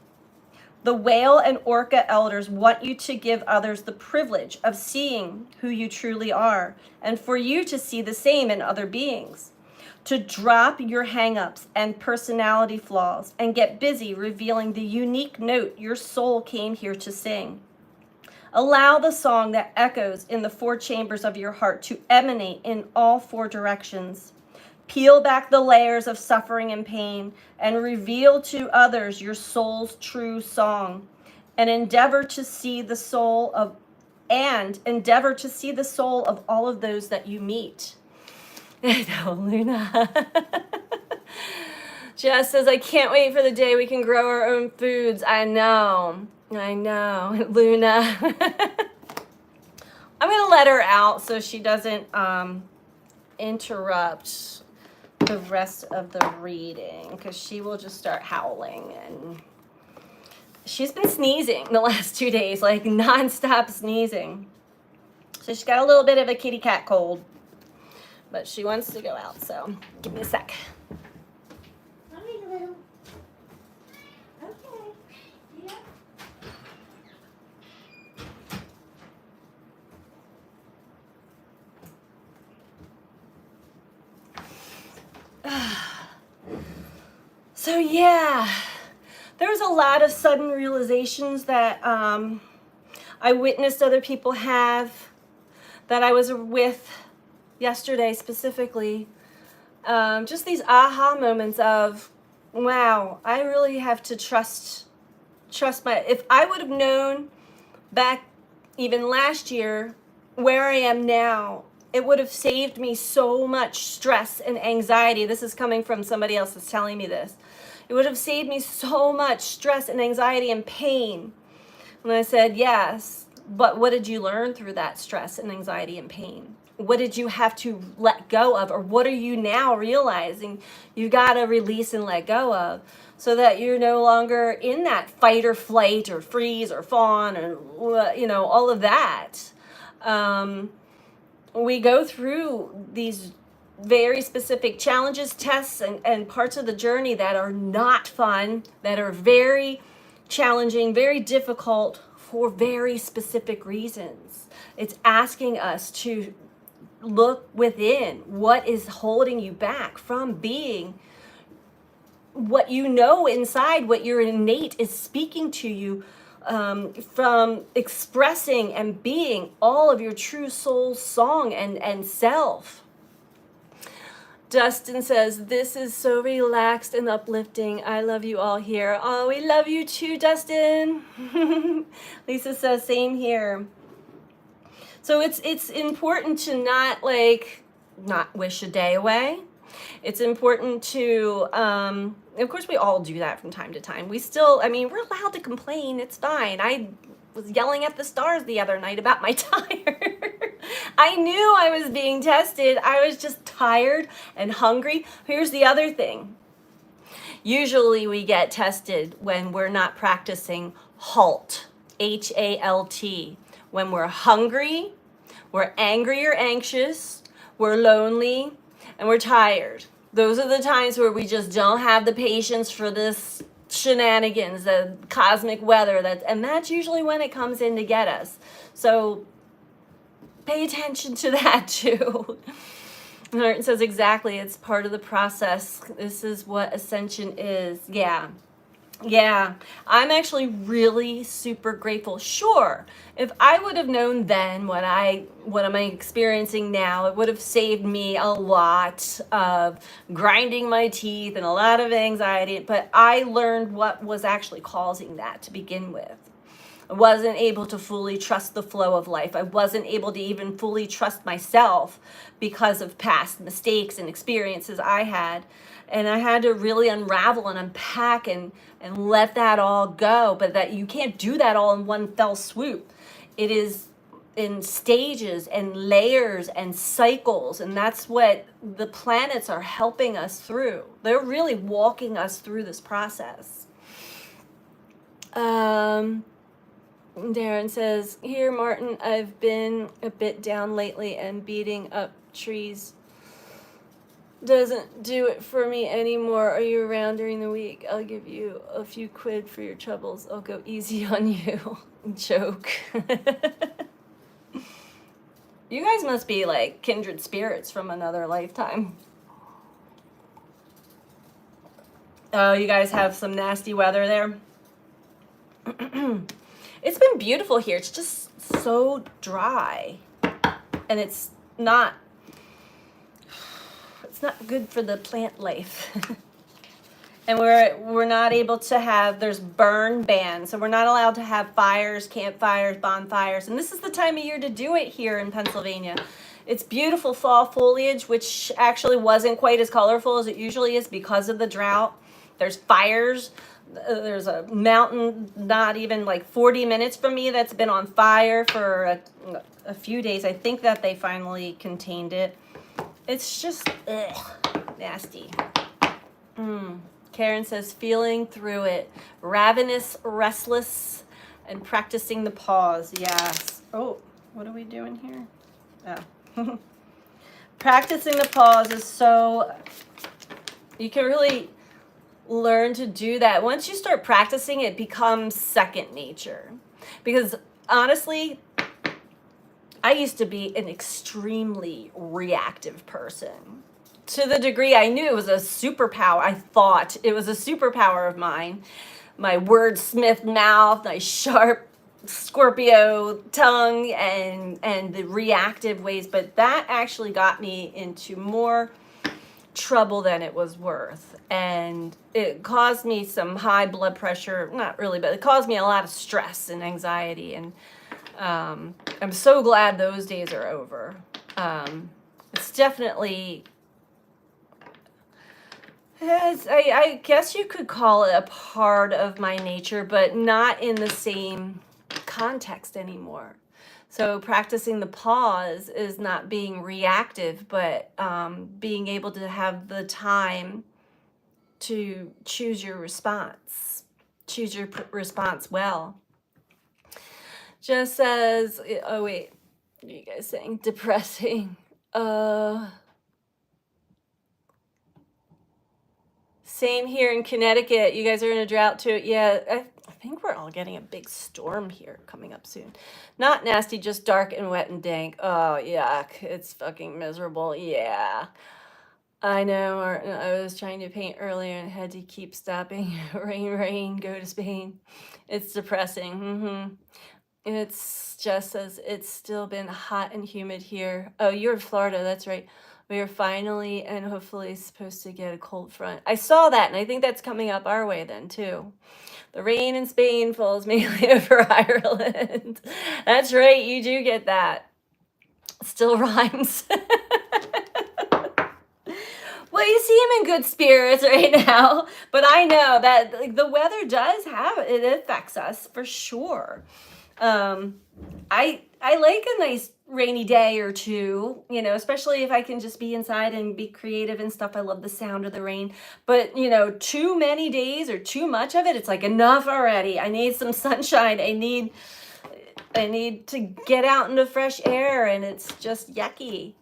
The whale and orca elders want you to give others the privilege of seeing who you truly are, and for you to see the same in other beings. To drop your hang-ups and personality flaws and get busy revealing the unique note your soul came here to sing. Allow the song that echoes in the 4 chambers of your heart to emanate in all 4 directions. Peel back the layers of suffering and pain and reveal to others your soul's true song. And endeavor to see the soul of all of those that you meet. I know, Luna. Jess says, I can't wait for the day we can grow our own foods. I know, Luna. I'm going to let her out so she doesn't interrupt the rest of the reading, because she will just start howling. And she's been sneezing the last 2 days, like nonstop sneezing. So she's got a little bit of a kitty cat cold, but she wants to go out, so give me a sec.
Okay. Yeah.
So yeah, there was a lot of sudden realizations that I witnessed other people have, that I was with yesterday specifically. Just these aha moments of, wow, I really have to trust if I would have known back even last year where I am now, it would have saved me so much stress and anxiety. This is coming from somebody else that's telling me this. It would have saved me so much stress and anxiety and pain. And I said, yes, but what did you learn through that stress and anxiety and pain? What did you have to let go of? Or what are you now realizing you got to release and let go of, so that you're no longer in that fight or flight or freeze or fawn or, all of that. We go through these very specific challenges, tests, and parts of the journey that are not fun, that are very challenging, very difficult for very specific reasons. It's asking us to look within. What is holding you back from being what you know inside, what your innate is speaking to you, from expressing and being all of your true soul song and self. Dustin says, this is so relaxed and uplifting. I love you all here. Oh, we love you too, Dustin. Lisa says, same here. So it's important to not wish a day away. It's important to, of course, we all do that from time to time. We're allowed to complain. It's fine. I was yelling at the stars the other night about my tire. I knew I was being tested. I was just tired and hungry. Here's the other thing. Usually we get tested when we're not practicing HALT, HALT. When we're hungry, we're angry or anxious, we're lonely, and we're tired. Those are the times where we just don't have the patience for this shenanigans, the cosmic weather, and that's usually when it comes in to get us. So pay attention to that too. Martin says, exactly, it's part of the process. This is what ascension is. Yeah, I'm actually really super grateful. Sure, if I would have known then what am I experiencing now, it would have saved me a lot of grinding my teeth and a lot of anxiety, but I learned what was actually causing that to begin with. I wasn't able to fully trust the flow of life. I wasn't able to even fully trust myself because of past mistakes and experiences I had. And I had to really unravel and unpack and let that all go. But that you can't do that all in one fell swoop. It is in stages and layers and cycles. And that's what the planets are helping us through. They're really walking us through this process. Darren says, here, Martin, I've been a bit down lately and beating up trees. doesn't do it for me anymore. Are you around during the week? I'll give you a few quid for your troubles. I'll go easy on you. Joke. You guys must be like kindred spirits from another lifetime. Oh, you guys have some nasty weather there. It's been beautiful here. It's just so dry. And it's not good for the plant life. And we're not able to have, there's burn bans, so we're not allowed to have fires, campfires, bonfires, and this is the time of year to do it here in Pennsylvania. It's beautiful fall foliage, which actually wasn't quite as colorful as it usually is because of the drought. There's fires. There's a mountain not even like 40 minutes from me that's been on fire for a few days. I think that they finally contained it. It's just nasty. Karen says, feeling through it. Ravenous, restless, and practicing the pause. Yes. Oh, what are we doing here? Oh. Practicing the pause is so, you can really learn to do that. Once you start practicing, it becomes second nature. Because honestly, I used to be an extremely reactive person. To the degree I knew it was a superpower. I thought it was a superpower of mine. My wordsmith mouth, my sharp Scorpio tongue, and the reactive ways. But that actually got me into more trouble than it was worth. And it caused me some high blood pressure. Not really, but it caused me a lot of stress and anxiety. And I'm so glad those days are over. It's definitely... I guess you could call it a part of my nature, but not in the same context anymore. So practicing the pause is not being reactive, but being able to have the time to choose your response. Choose your response well. Just says, oh wait, what are you guys saying? Depressing. Same here in Connecticut. You guys are in a drought too. Yeah, I think we're all getting a big storm here coming up soon. Not nasty, just dark and wet and dank. Oh, yuck. It's fucking miserable. Yeah. I know. I was trying to paint earlier and had to keep stopping. Rain, go to Spain. It's depressing. It's just as it's still been hot and humid here. Oh, you're in Florida. That's right. We are finally and hopefully supposed to get a cold front. I saw that, and I think that's coming up our way then, too. The rain in Spain falls mainly over Ireland. That's right, you do get that. Still rhymes. Well, you see him in good spirits right now, but I know that like, the weather does have, it affects us for sure. I like a nice rainy day or two, you know, especially if I can just be inside and be creative and stuff. I love the sound of the rain, but you know, too many days or too much of it, it's like enough already. I need some sunshine. I need to get out into fresh air, and it's just yucky.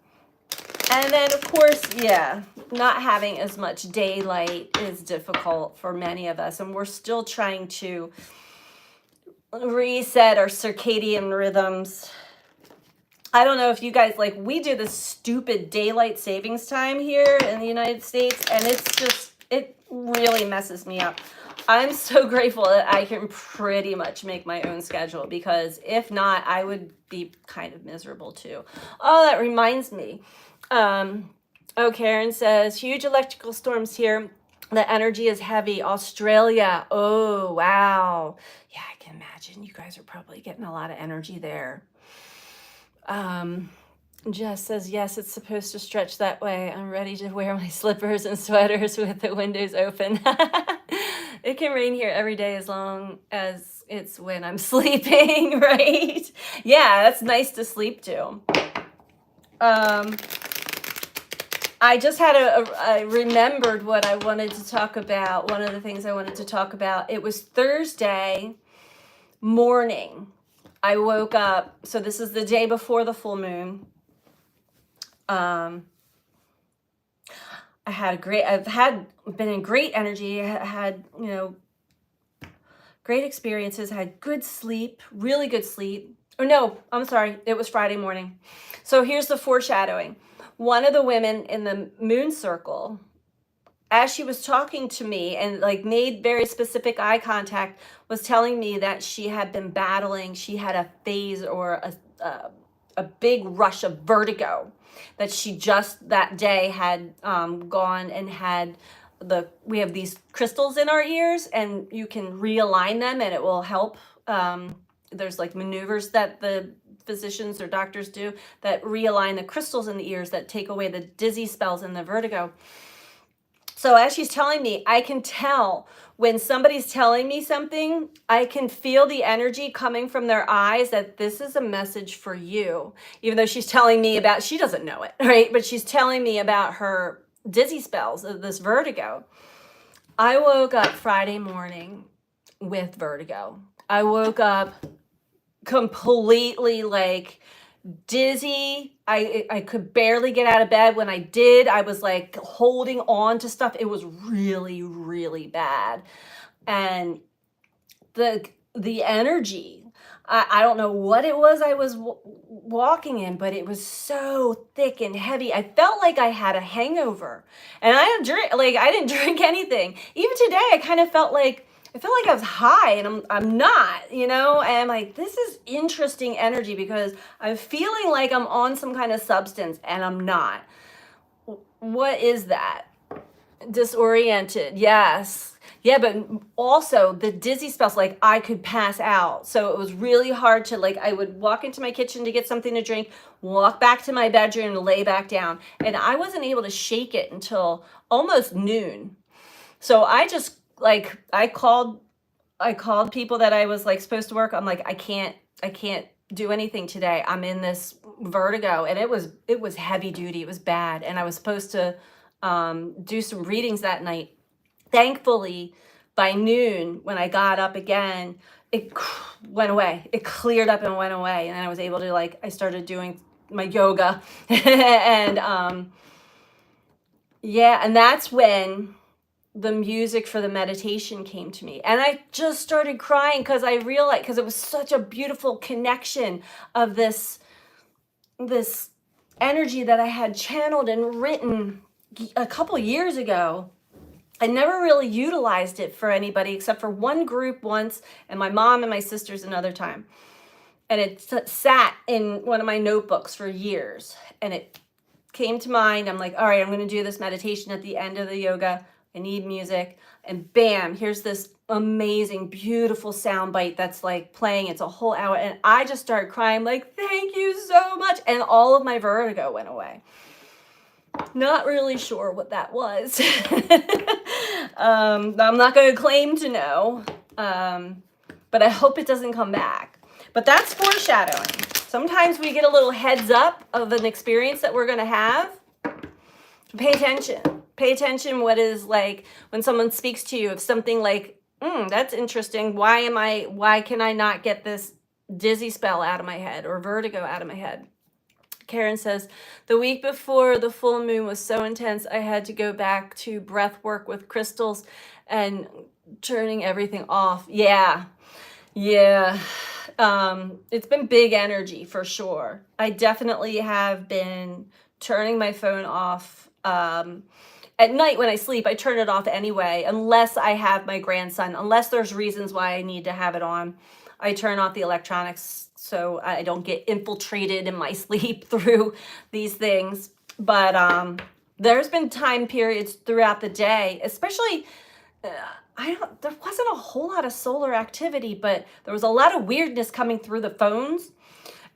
And then of course, yeah, not having as much daylight is difficult for many of us, and we're still trying to reset our circadian rhythms. I don't know if you guys, like, we do this stupid daylight savings time here in the United States, and it's just, it really messes me up. I'm so grateful that I can pretty much make my own schedule, because if not, I would be kind of miserable too. Oh, that reminds me. Oh, Karen says, huge electrical storms here. The energy is heavy. Australia. Oh, wow. Yeah, I can imagine you guys are probably getting a lot of energy there. Jess says, yes, it's supposed to stretch that way. I'm ready to wear my slippers and sweaters with the windows open. It can rain here every day as long as it's when I'm sleeping, right? Yeah, that's nice to sleep to. I just had I remembered what I wanted to talk about. One of the things I wanted to talk about, it was Thursday morning. I woke up, so this is the day before the full moon. I've been in great energy, had, great experiences, had good sleep, really good sleep. Or no, I'm sorry, it was Friday morning. So here's the foreshadowing. One of the women in the moon circle, as she was talking to me and like made very specific eye contact, was telling me that she had been battling, she had a phase or a big rush of vertigo, that she just that day had gone and had we have these crystals in our ears and you can realign them and it will help. There's like maneuvers that the physicians or doctors do that realign the crystals in the ears that take away the dizzy spells and the vertigo. So as she's telling me, I can tell when somebody's telling me something, I can feel the energy coming from their eyes that this is a message for you. Even though she's telling me about, she doesn't know it, right? But she's telling me about her dizzy spells of this vertigo. I woke up Friday morning with vertigo. I woke up completely like dizzy. I could barely get out of bed. When I did, I was like holding on to stuff. It was really, really bad. And the energy, I don't know what it was I was walking in, but it was so thick and heavy. I felt like I had a hangover. And I didn't drink anything. Even today, I felt like I was high and I'm not, and I'm like, this is interesting energy because I'm feeling like I'm on some kind of substance and I'm not. What is that? Disoriented. Yes. Yeah, but also the dizzy spells, like I could pass out. So it was really hard to I would walk into my kitchen to get something to drink, walk back to my bedroom and lay back down. And I wasn't able to shake it until almost noon. So I just I called people that I was supposed to work. I'm like, I can't do anything today. I'm in this vertigo. And it was heavy duty. It was bad. And I was supposed to do some readings that night. Thankfully, by noon, when I got up again, it went away. It cleared up and went away. And I was able to I started doing my yoga. And yeah, and that's when the music for the meditation came to me. And I just started crying because I realized, because it was such a beautiful connection of this energy that I had channeled and written a couple years ago. I never really utilized it for anybody except for one group once, and my mom and my sisters another time. And it sat in one of my notebooks for years. And it came to mind. I'm like, all right, I'm going to do this meditation at the end of the yoga. I need music. And bam, here's this amazing, beautiful sound bite that's playing. It's a whole hour. And I just started crying, thank you so much. And all of my vertigo went away. Not really sure what that was. I'm not going to claim to know, but I hope it doesn't come back. But that's foreshadowing. Sometimes we get a little heads up of an experience that we're going to have. Pay attention. Pay attention what is when someone speaks to you of something that's interesting. Why can I not get this dizzy spell out of my head or vertigo out of my head? Karen says, the week before the full moon was so intense, I had to go back to breath work with crystals and turning everything off. Yeah. It's been big energy for sure. I definitely have been turning my phone off. At night when I sleep, I turn it off anyway, unless I have my grandson, unless there's reasons why I need to have it on. I turn off the electronics so I don't get infiltrated in my sleep through these things. But there's been time periods throughout the day, especially, there wasn't a whole lot of solar activity, but there was a lot of weirdness coming through the phones.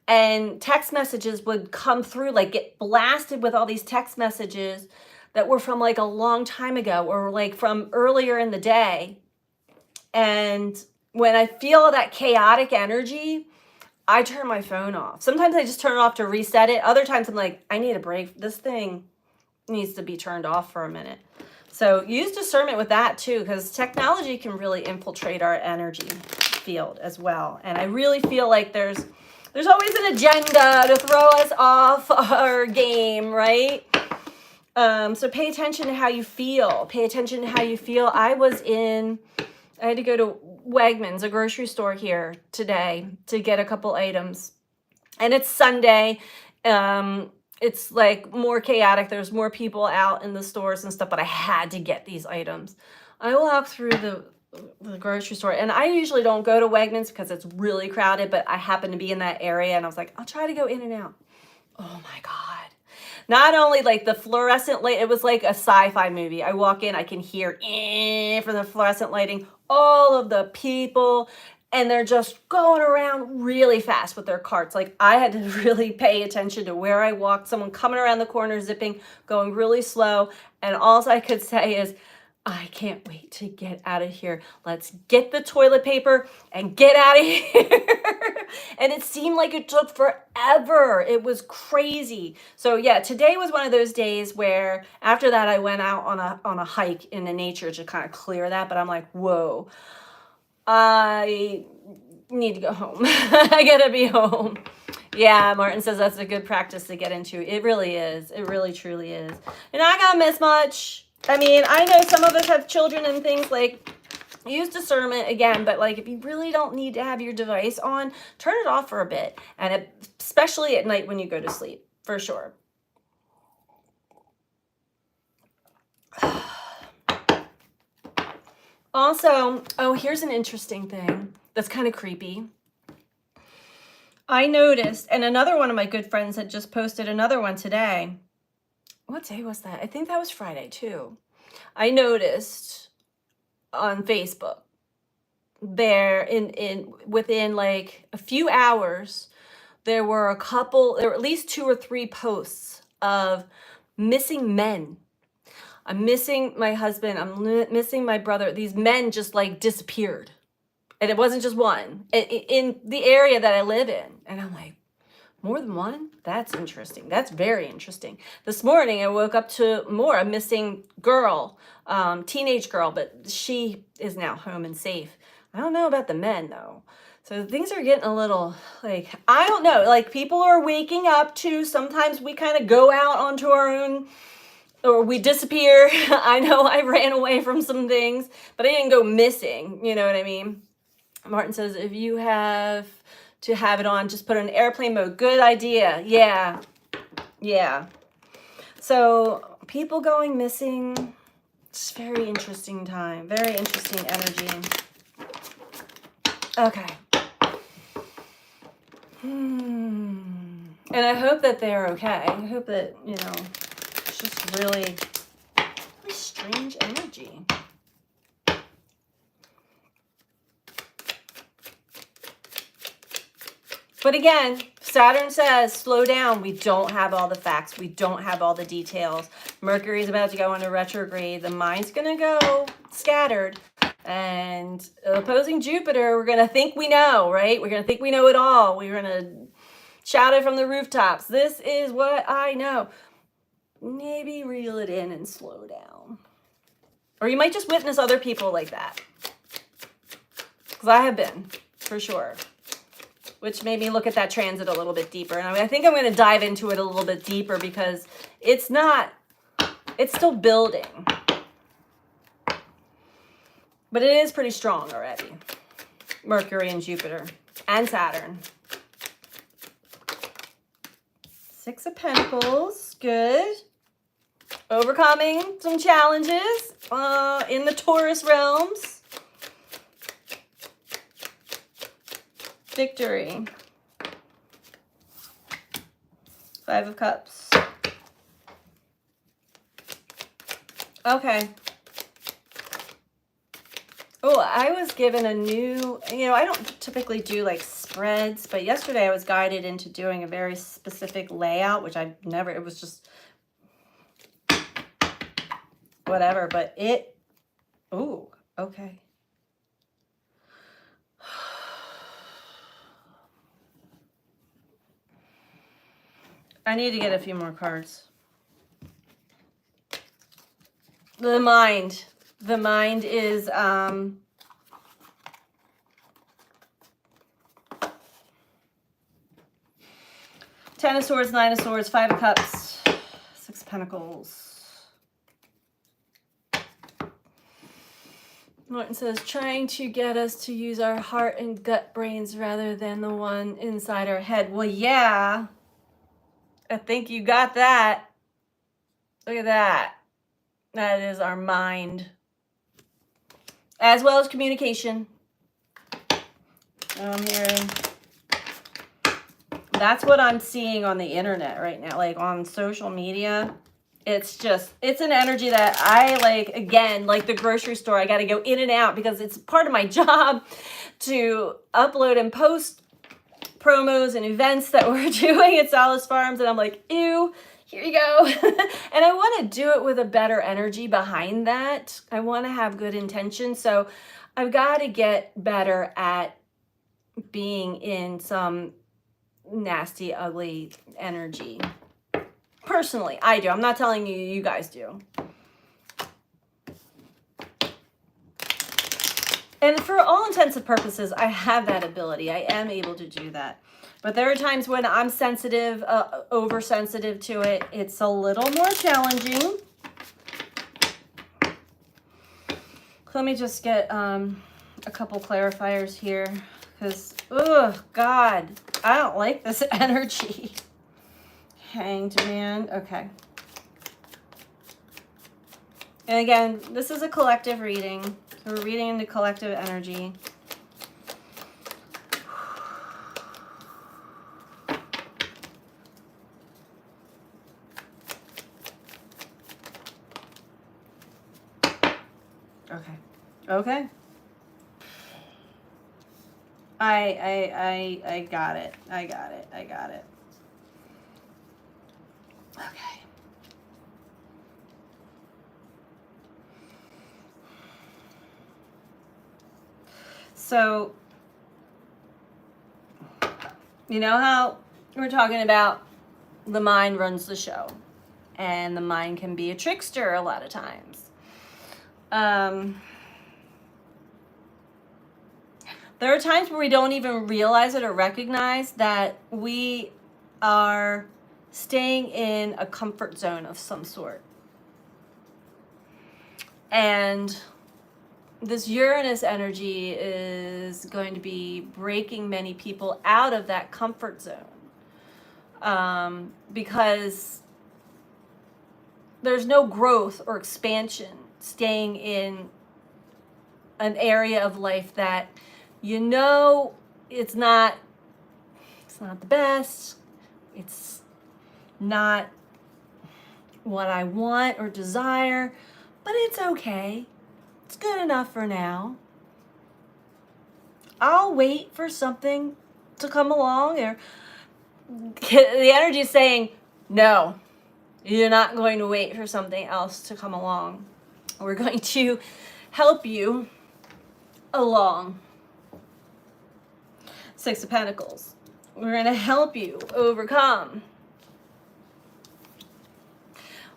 And text messages would come through, get blasted with all these text messages that were from a long time ago or from earlier in the day. And when I feel that chaotic energy, I turn my phone off. Sometimes I just turn it off to reset it. Other times I'm like, I need a break. This thing needs to be turned off for a minute. So use discernment with that too, because technology can really infiltrate our energy field as well. And I really feel like there's always an agenda to throw us off our game, right? So pay attention to how you feel. Pay attention to how you feel. I had to go to Wegmans, a grocery store here today, to get a couple items. And it's Sunday. It's like more chaotic. There's more people out in the stores and stuff, but I had to get these items. I walked through the grocery store, and I usually don't go to Wegmans because it's really crowded, but I happened to be in that area, and I was like, I'll try to go in and out. Oh my God. Not only like the fluorescent light, it was like a sci-fi movie. I walk in, I can hear from the fluorescent lighting, all of the people, and they're just going around really fast with their carts. Like I had to really pay attention to where I walked, someone coming around the corner, zipping, going really slow. And all I could say is, I can't wait to get out of here. Let's get the toilet paper and get out of here. And it seemed like it took forever. It was crazy. So yeah, today was one of those days where after that I went out on a hike in the nature to kind of clear that. But I'm like, whoa, I need to go home. I gotta be home. Yeah, Martin says that's a good practice to get into. It really is. It really truly is. You're not gonna miss much. I mean, I know some of us have children and things, like use discernment again, but like if you really don't need to have your device on, turn it off for a bit, and especially at night when you go to sleep, for sure. Also, oh, here's an interesting thing that's kind of creepy. I noticed, and another one of my good friends had just posted another one today. What day was that? I think that was Friday too. I noticed on Facebook there within like a few hours, there were at least 2 or 3 posts of missing men. I'm missing my husband. I'm missing my brother. These men just like disappeared. And it wasn't just one in the area that I live in. And I'm like, more than one? That's interesting. That's very interesting. This morning, I woke up to a missing girl, teenage girl, but she is now home and safe. I don't know about the men, though. So things are getting a little, like, I don't know. Like, people are waking up to, sometimes we kind of go out onto our own, or we disappear. I know I ran away from some things, but I didn't go missing. You know what I mean? Martin says, if you have to have it on, just put it in airplane mode. Good idea. Yeah. So people going missing, it's very interesting time. Very interesting energy. Okay. And I hope that they're okay. I hope that, it's just really strange energy. But again, Saturn says, slow down. We don't have all the facts. We don't have all the details. Mercury is about to go into retrograde. The mind's going to go scattered. And opposing Jupiter, we're going to think we know, right? We're going to think we know it all. We're going to shout it from the rooftops. This is what I know. Maybe reel it in and slow down. Or you might just witness other people like that. Because I have been, for sure. Which made me look at that transit a little bit deeper. And I think I'm going to dive into it a little bit deeper because it's still building. But it is pretty strong already. Mercury and Jupiter and Saturn. 6 of Pentacles, good. Overcoming some challenges in the Taurus realms. Victory. 5 of Cups. Okay. Oh, I was given a new, I don't typically do like spreads, but yesterday I was guided into doing a very specific layout, which it was just whatever, but ooh, okay. I need to get a few more cards. The mind. The mind is, 10 of Swords, 9 of Swords, 5 of Cups, 6 of Pentacles. Martin says, trying to get us to use our heart and gut brains rather than the one inside our head. Well, yeah, I think you got that. Look at that. That is our mind, as well as communication. I'm hearing. That's what I'm seeing on the internet right now, like on social media. It's an energy that I like, again, like the grocery store. I got to go in and out because it's part of my job to upload and post promos and events that we're doing at Salas Farms. And I'm like, ew, here you go. And I want to do it with a better energy behind that. I want to have good intention. So I've got to get better at being in some nasty, ugly energy. Personally, I do. I'm not telling you, you guys do. And for all intents and purposes, I have that ability. I am able to do that. But there are times when I'm sensitive, oversensitive to it. It's a little more challenging. Let me just get a couple clarifiers here. Because, oh, God, I don't like this energy. Hanged Man. Okay. And again, this is a collective reading. So we're reading into collective energy. Okay. Okay. I got it. I got it. I got it. Okay. So, you know how we're talking about the mind runs the show, and the mind can be a trickster a lot of times. There are times where we don't even realize it or recognize that we are staying in a comfort zone of some sort. And this Uranus energy is going to be breaking many people out of that comfort zone. Because there's no growth or expansion staying in an area of life that you know it's not the best. It's not what I want or desire, but it's okay. It's good enough for now. I'll wait for something to come along. Or the energy is saying, no, you're not going to wait for something else to come along. We're going to help you along. Six of Pentacles. We're going to help you overcome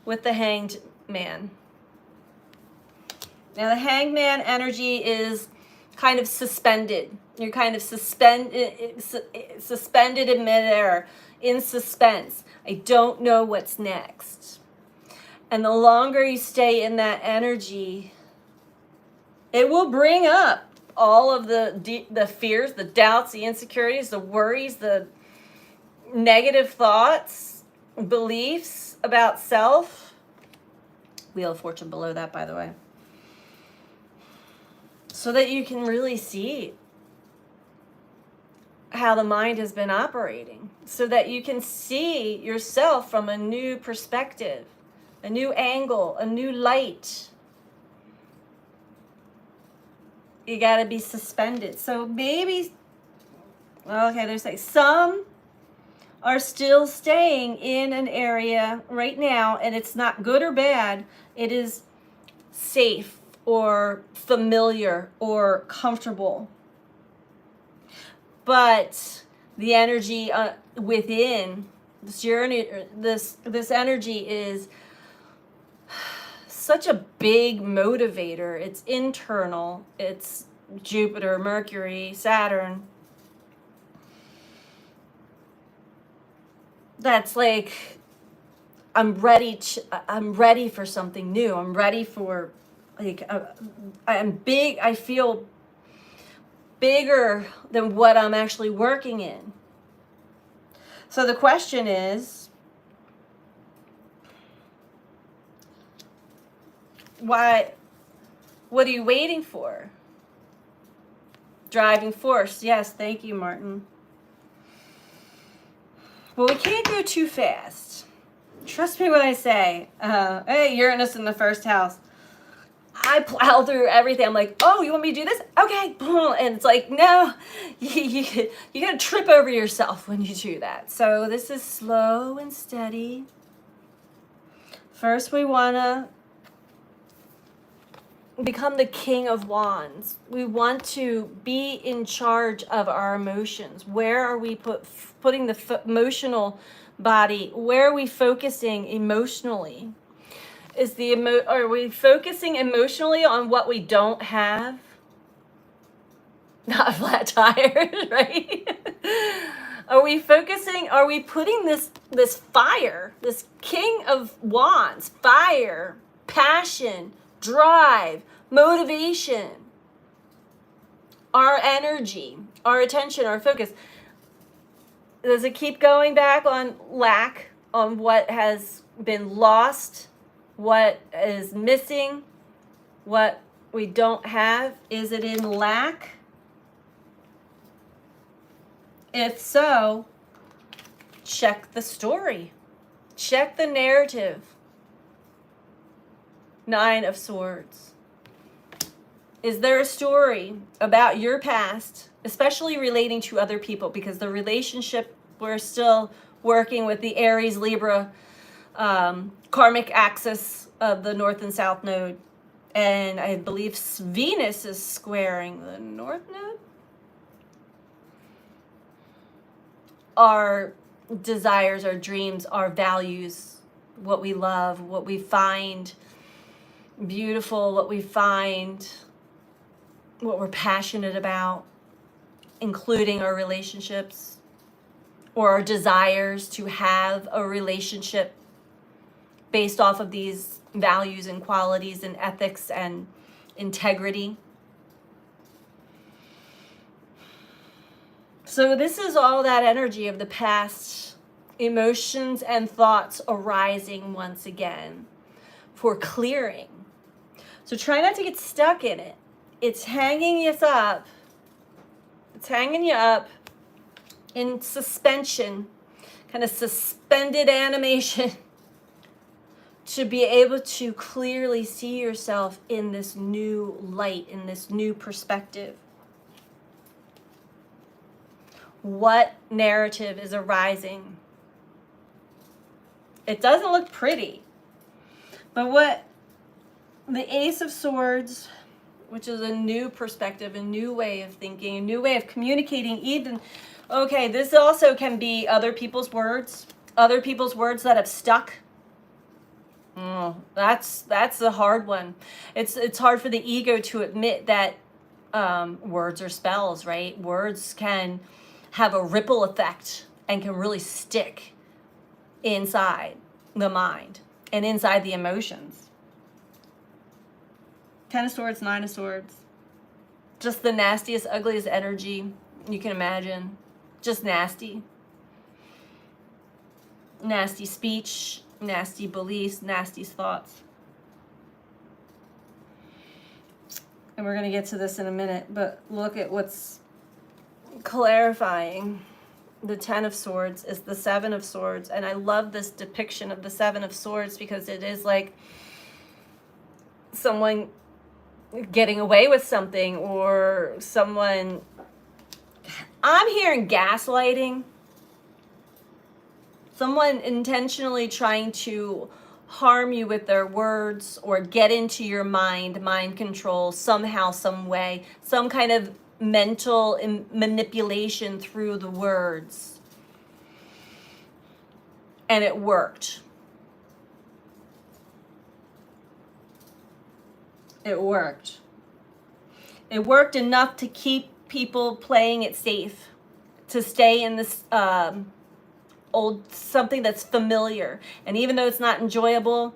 with the Hanged Man. Now, the Hanged Man energy is kind of suspended. You're kind of suspended in midair, in suspense. I don't know what's next. And the longer you stay in that energy, it will bring up all of the fears, the doubts, the insecurities, the worries, the negative thoughts, beliefs about self. Wheel of Fortune below that, by the way. So that you can really see how the mind has been operating. So that you can see yourself from a new perspective, a new angle, a new light. You got to be suspended. So maybe, okay, there's like some are still staying in an area right now, and it's not good or bad. It is safe or familiar or comfortable. But the energy within this journey, this energy is such a big motivator. It's internal. It's Jupiter, Mercury, Saturn. That's like, I'm ready for something new. I'm ready for like I'm big. I feel bigger than what I'm actually working in. So the question is, why? What are you waiting for? Driving force. Yes, thank you, Martin. Well, we can't go too fast. Trust me when I say, hey, Uranus in the first house. I plow through everything. I'm like, oh, you want me to do this? Okay. And it's like, no, you're going to trip over yourself when you do that. So this is slow and steady. First, we want to become the king of wands. We want to be in charge of our emotions. Where are we putting the emotional body? Where are we focusing emotionally? Are we focusing emotionally on what we don't have? Not flat tires, right? Are we putting this fire, this king of wands, fire, passion, drive, motivation, our energy, our attention, our focus? Does it keep going back on lack, on what has been lost, what is missing, what we don't have? Is it in lack? If so, check the story. Check the narrative. 9 of Swords. Is there a story about your past, especially relating to other people? Because the relationship, we're still working with the Aries, Libra, karmic axis of the North and South node. And I believe Venus is squaring the North node. Our desires, our dreams, our values, what we love, what we find beautiful, what we find, what we're passionate about, including our relationships or our desires to have a relationship based off of these values and qualities and ethics and integrity. So this is all that energy of the past, emotions and thoughts arising once again for clearing. So try not to get stuck in it. It's hanging you up. It's hanging you up in suspension, kind of suspended animation, to be able to clearly see yourself in this new light, in this new perspective. What narrative is arising? It doesn't look pretty. But what the Ace of Swords, which is a new perspective, a new way of thinking, a new way of communicating, even, okay, this also can be other people's words that have stuck. That's the hard one. It's hard for the ego to admit that words are spells, right? Words can have a ripple effect and can really stick inside the mind and inside the emotions. 10 of Swords, 9 of Swords. Just the nastiest, ugliest energy you can imagine. Just nasty. Nasty speech, nasty beliefs, nasty thoughts. And we're going to get to this in a minute, but look at what's clarifying. The 10 of Swords is the 7 of Swords, and I love this depiction of the 7 of Swords because it is like someone getting away with something, or someone, I'm hearing gaslighting, someone intentionally trying to harm you with their words or get into your mind control somehow, some way, some kind of mental manipulation through the words. And it worked. It worked. It worked enough to keep people playing it safe, to stay in this old, something that's familiar. And even though it's not enjoyable,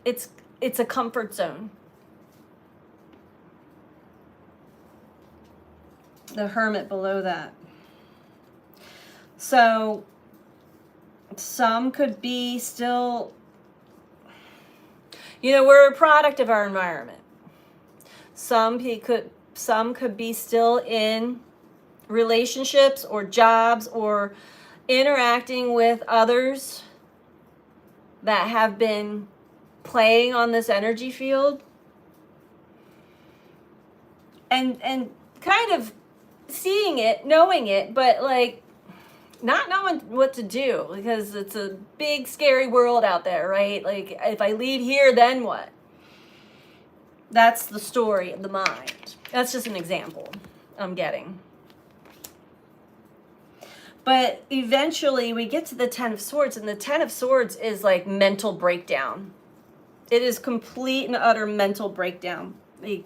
it's a comfort zone. the Hermit below that. So some could be still, we're a product of our environment. Some could be still in relationships or jobs or interacting with others that have been playing on this energy field and kind of seeing it, knowing it, but like not knowing what to do, because it's a big scary world out there, right? Like, if I leave here, then what? That's the story of the mind. That's just an example I'm getting. But eventually we get to the Ten of Swords, and the Ten of Swords is like mental breakdown. It is complete and utter mental breakdown. Like,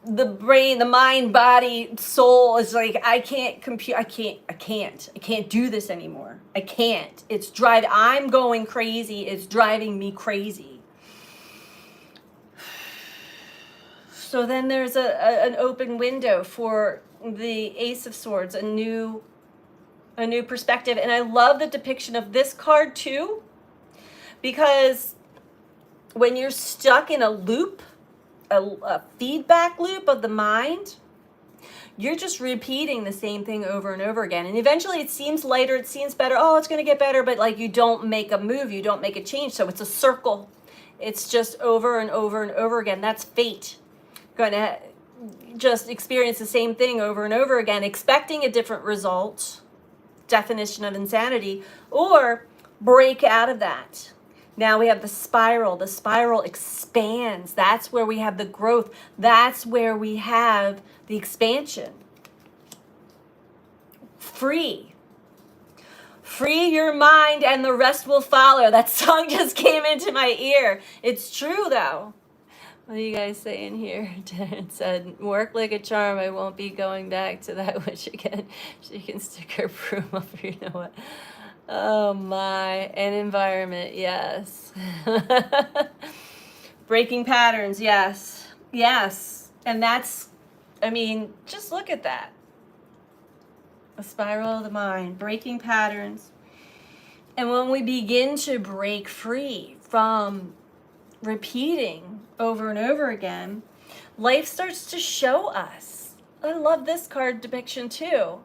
the brain, the mind, body, soul is like, I can't compute. I can't do this anymore. I can't. I'm going crazy. It's driving me crazy. So then there's an open window for the Ace of Swords, a new perspective. And I love the depiction of this card too, because when you're stuck in a loop, a feedback loop of the mind, you're just repeating the same thing over and over again. And eventually it seems lighter, it seems better. Oh, it's going to get better. But like, you don't make a move, you don't make a change. So it's a circle. It's just over and over and over again. That's fate. Going to just experience the same thing over and over again, expecting a different result, definition of insanity, or break out of that. Now we have the spiral. The spiral expands. That's where we have the growth. That's where we have the expansion. Free. Free your mind and the rest will follow. That song just came into my ear. It's true though. What are you guys saying here? Darren said, work like a charm. I won't be going back to that witch again. She can stick her broom up. You know what? Oh my, an environment, yes. Breaking patterns, yes. Yes. And that's, just look at that. A spiral of the mind, breaking patterns. And when we begin to break free from repeating over and over again, life starts to show us. I love this card depiction too.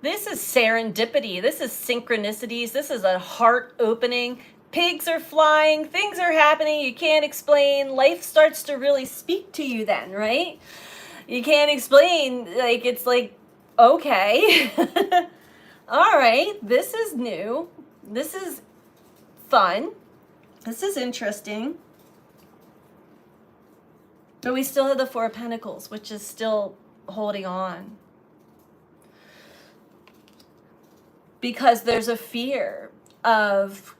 This is serendipity. This is synchronicities. This is a heart opening. Pigs are flying. Things are happening you can't explain. Life starts to really speak to you then, right? You can't explain. Like, it's like, okay. All right. This is new. This is fun. This is interesting. But we still have the Four of Pentacles, which is still holding on. Because there's a fear of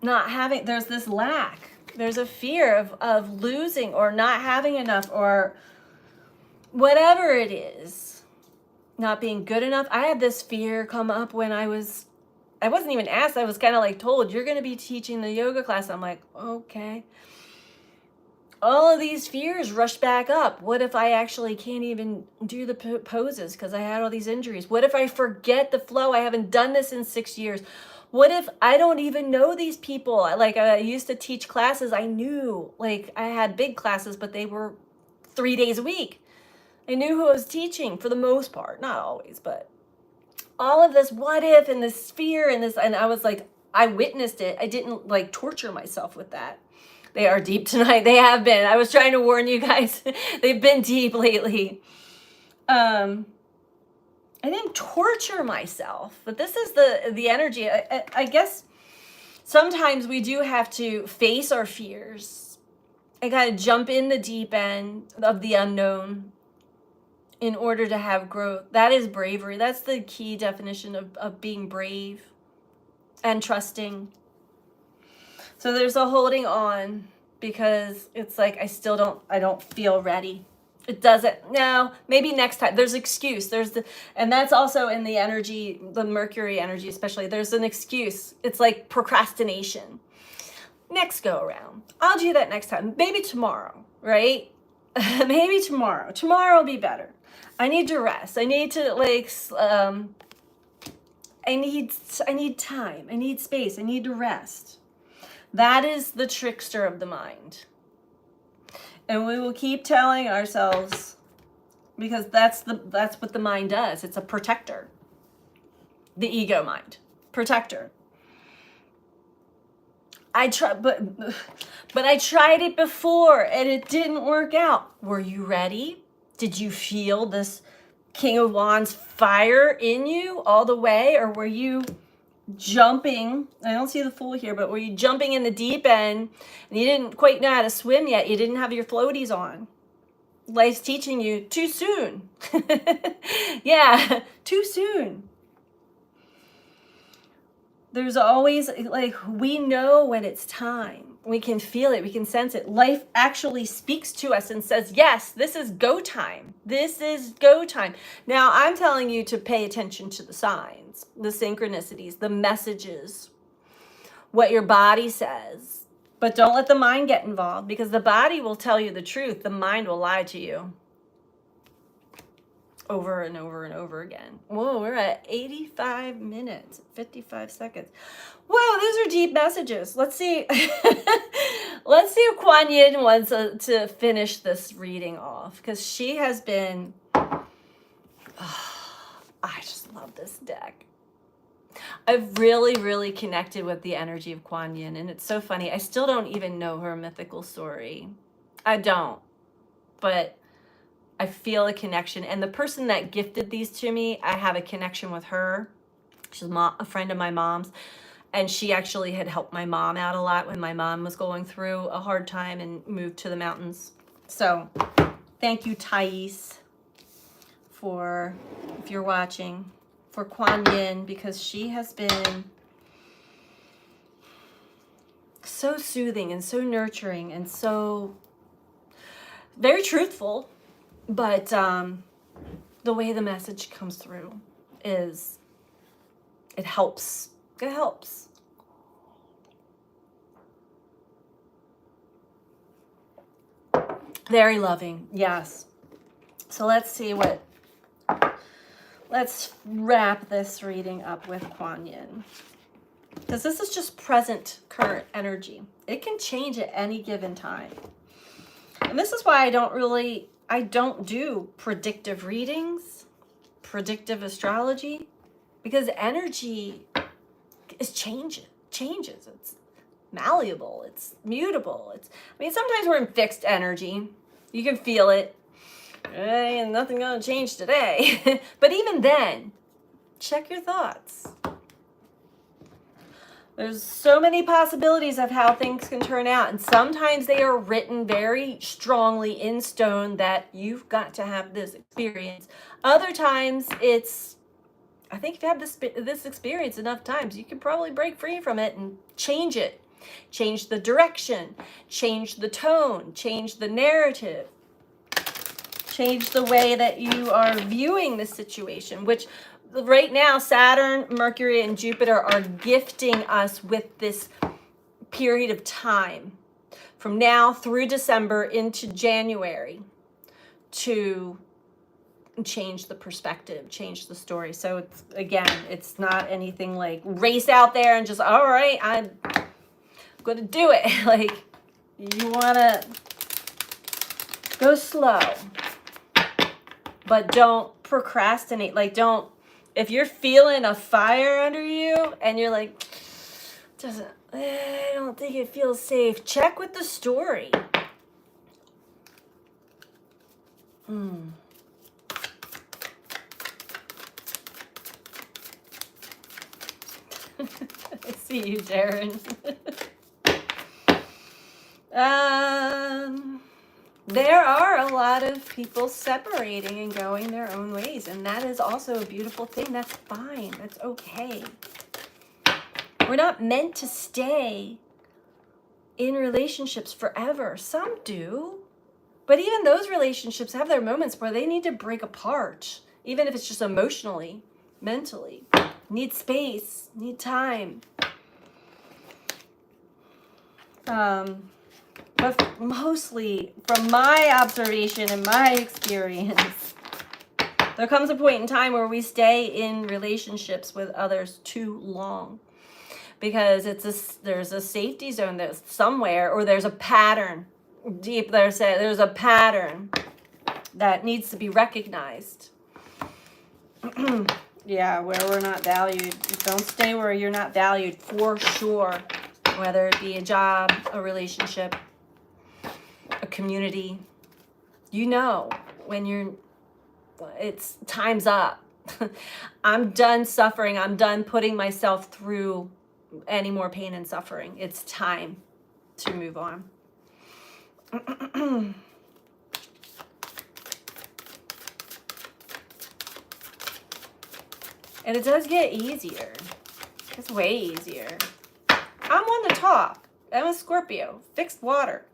not having, there's this lack. There's a fear of losing or not having enough or whatever it is, not being good enough. I had this fear come up when I wasn't even asked. I was kind of like told, you're going to be teaching the yoga class. I'm like, okay. All of these fears rush back up. What if I actually can't even do the poses because I had all these injuries? What if I forget the flow? I haven't done this in 6 years. What if I don't even know these people? Like, I used to teach classes. I knew, like, I had big classes, but they were 3 days a week. I knew who I was teaching for the most part. Not always, but all of this what if and this fear and this, and I was like, I witnessed it. I didn't like torture myself with that. They are deep tonight. They have been. I was trying to warn you guys. They've been deep lately. I didn't torture myself, but this is the energy. I guess sometimes we do have to face our fears and kind of jump in the deep end of the unknown in order to have growth. That is bravery. That's the key definition of being brave and trusting. So there's a holding on because it's like, I don't feel ready. It doesn't, no, maybe next time. There's excuse. And that's also in the energy, the Mercury energy especially, there's an excuse. It's like procrastination. Next go around. I'll do that next time. Maybe tomorrow, right? Maybe tomorrow. Tomorrow will be better. I need to rest. I need to I need time. I need space. I need to rest. That is the trickster of the mind. And we will keep telling ourselves, because that's what the mind does. It's a protector. The ego mind. Protector. I tried it before and it didn't work out. Were you ready? Did you feel this King of Wands fire in you all the way? Or were you jumping? I don't see the Fool here, but were you jumping in the deep end and you didn't quite know how to swim yet? You didn't have your floaties on. Life's teaching you too soon. Yeah, too soon. There's always, we know when it's time. We can feel it. We can sense it. Life actually speaks to us and says, yes, this is go time. This is go time. Now, I'm telling you to pay attention to the signs, the synchronicities, the messages, what your body says. But don't let the mind get involved, because the body will tell you the truth. The mind will lie to you. Over and over and over again. Whoa, we're at 85 minutes, 55 seconds. Whoa, those are deep messages. Let's see. Let's see if Kuan Yin wants to finish this reading off, because she has been, I just love this deck. I've really, really connected with the energy of Kuan Yin, and it's so funny. I still don't even know her mythical story. I don't, but I feel a connection. And the person that gifted these to me, I have a connection with her. She's a friend of my mom's. And she actually had helped my mom out a lot when my mom was going through a hard time and moved to the mountains. So thank you, Thais, for, if you're watching, for Kuan Yin, because she has been so soothing and so nurturing and so very truthful. But the way the message comes through is, it helps. It helps. Very loving, yes. So let's see let's wrap this reading up with Kuan Yin. Because this is just present, current energy. It can change at any given time. And this is why I don't do predictive readings, predictive astrology, because energy is changes. It's malleable. It's mutable. Sometimes we're in fixed energy. You can feel it. Ain't nothing gonna change today. But even then, check your thoughts. There's so many possibilities of how things can turn out, and sometimes they are written very strongly in stone that you've got to have this experience. Other times it's, I think if you have this experience enough times, you can probably break free from it and change it. Change the direction, change the tone, change the narrative, change the way that you are viewing the situation, which right now, Saturn, Mercury, and Jupiter are gifting us with this period of time from now through December into January to change the perspective, change the story. So it's, again, it's not anything like race out there and just, all right, I'm going to do it. Like, you want to go slow, but don't procrastinate. Like, if you're feeling a fire under you and you're like, I don't think it feels safe, check with the story. I see you, Darren. There are a lot of people separating and going their own ways, and that is also a beautiful thing. That's fine. That's okay. We're not meant to stay in relationships forever. Some do, but even those relationships have their moments where they need to break apart, even if it's just emotionally, mentally. Need space, need time. But mostly, from my observation and my experience, There comes a point in time where we stay in relationships with others too long because there's a safety zone that's somewhere, or there's a pattern deep there. There's a pattern that needs to be recognized. Yeah, where we're not valued. Don't stay where you're not valued, for sure. Whether it be a job, a relationship, a community. You know when it's time's up. I'm done suffering. I'm done putting myself through any more pain and suffering. It's time to move on. And it does get easier. It's way easier. I'm one to talk. I'm a Scorpio. Fixed water.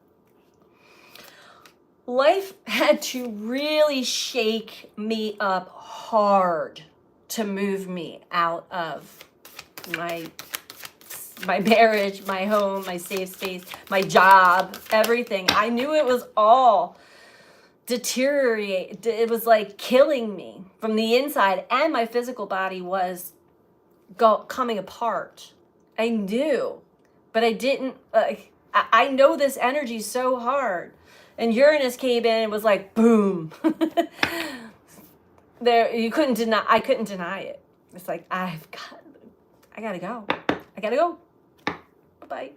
Life had to really shake me up hard to move me out of my marriage, my home, my safe space, my job, everything. I knew it was all deteriorate. It was like killing me from the inside, and my physical body was coming apart. I knew, but I didn't. I know this energy so hard, and Uranus came in and was like, boom. There, you couldn't deny. I couldn't deny it. It's like I gotta go. I gotta go. Bye.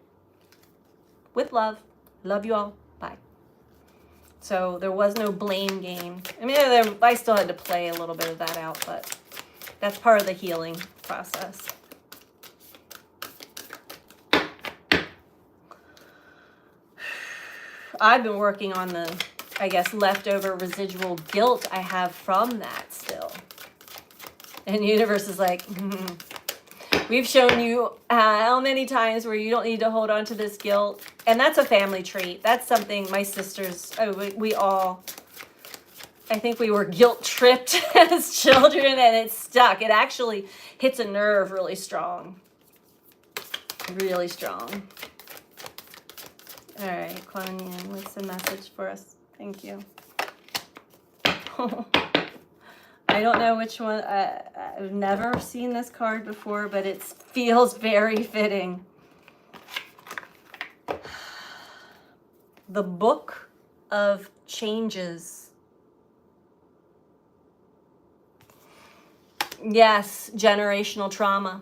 With love. Love you all. Bye. So there was no blame game. I mean, I still had to play a little bit of that out, but that's part of the healing process. I've been working on the, I guess, leftover residual guilt I have from that still. And the universe is like, we've shown you how many times where you don't need to hold on to this guilt. And that's a family trait. That's something my sisters, we all, I think we were guilt tripped as children, and it stuck. It actually hits a nerve really strong. Really strong. All right, Kuan Yin, what's the message for us? Thank you. I don't know which one. I've never seen this card before, but it feels very fitting. The Book of Changes. Yes, generational trauma.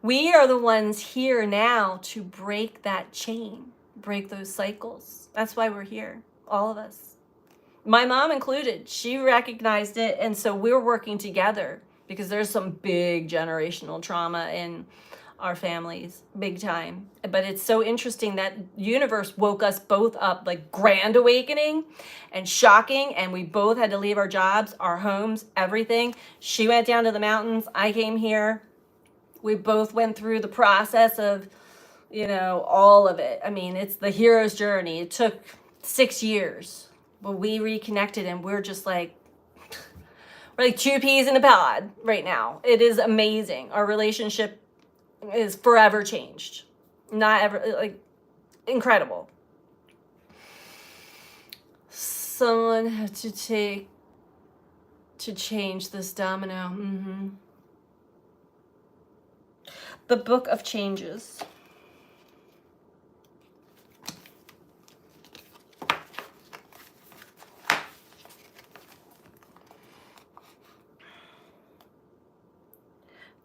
We are the ones here now to break that chain, break those cycles. That's why we're here, all of us. My mom included. She recognized it, and so we're working together because there's some big generational trauma in our families, big time. But it's so interesting that universe woke us both up, like grand awakening and shocking, and we both had to leave our jobs, our homes, everything. She went down to the mountains. I came here. We both went through the process of, all of it. I mean, it's the hero's journey. It took 6 years. But we reconnected, and we're just like, we're like 2 peas in a pod right now. It is amazing. Our relationship is forever changed. Not ever, like, incredible. Someone had to change this domino. The Book of Changes.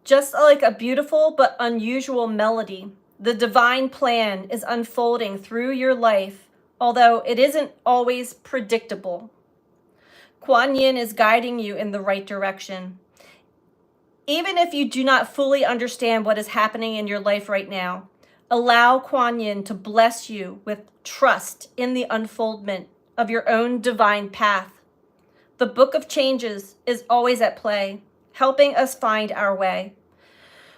Just like a beautiful but unusual melody, the divine plan is unfolding through your life, although it isn't always predictable. Kuan Yin is guiding you in the right direction. Even if you do not fully understand what is happening in your life right now, allow Kuan Yin to bless you with trust in the unfoldment of your own divine path. The Book of Changes is always at play, helping us find our way.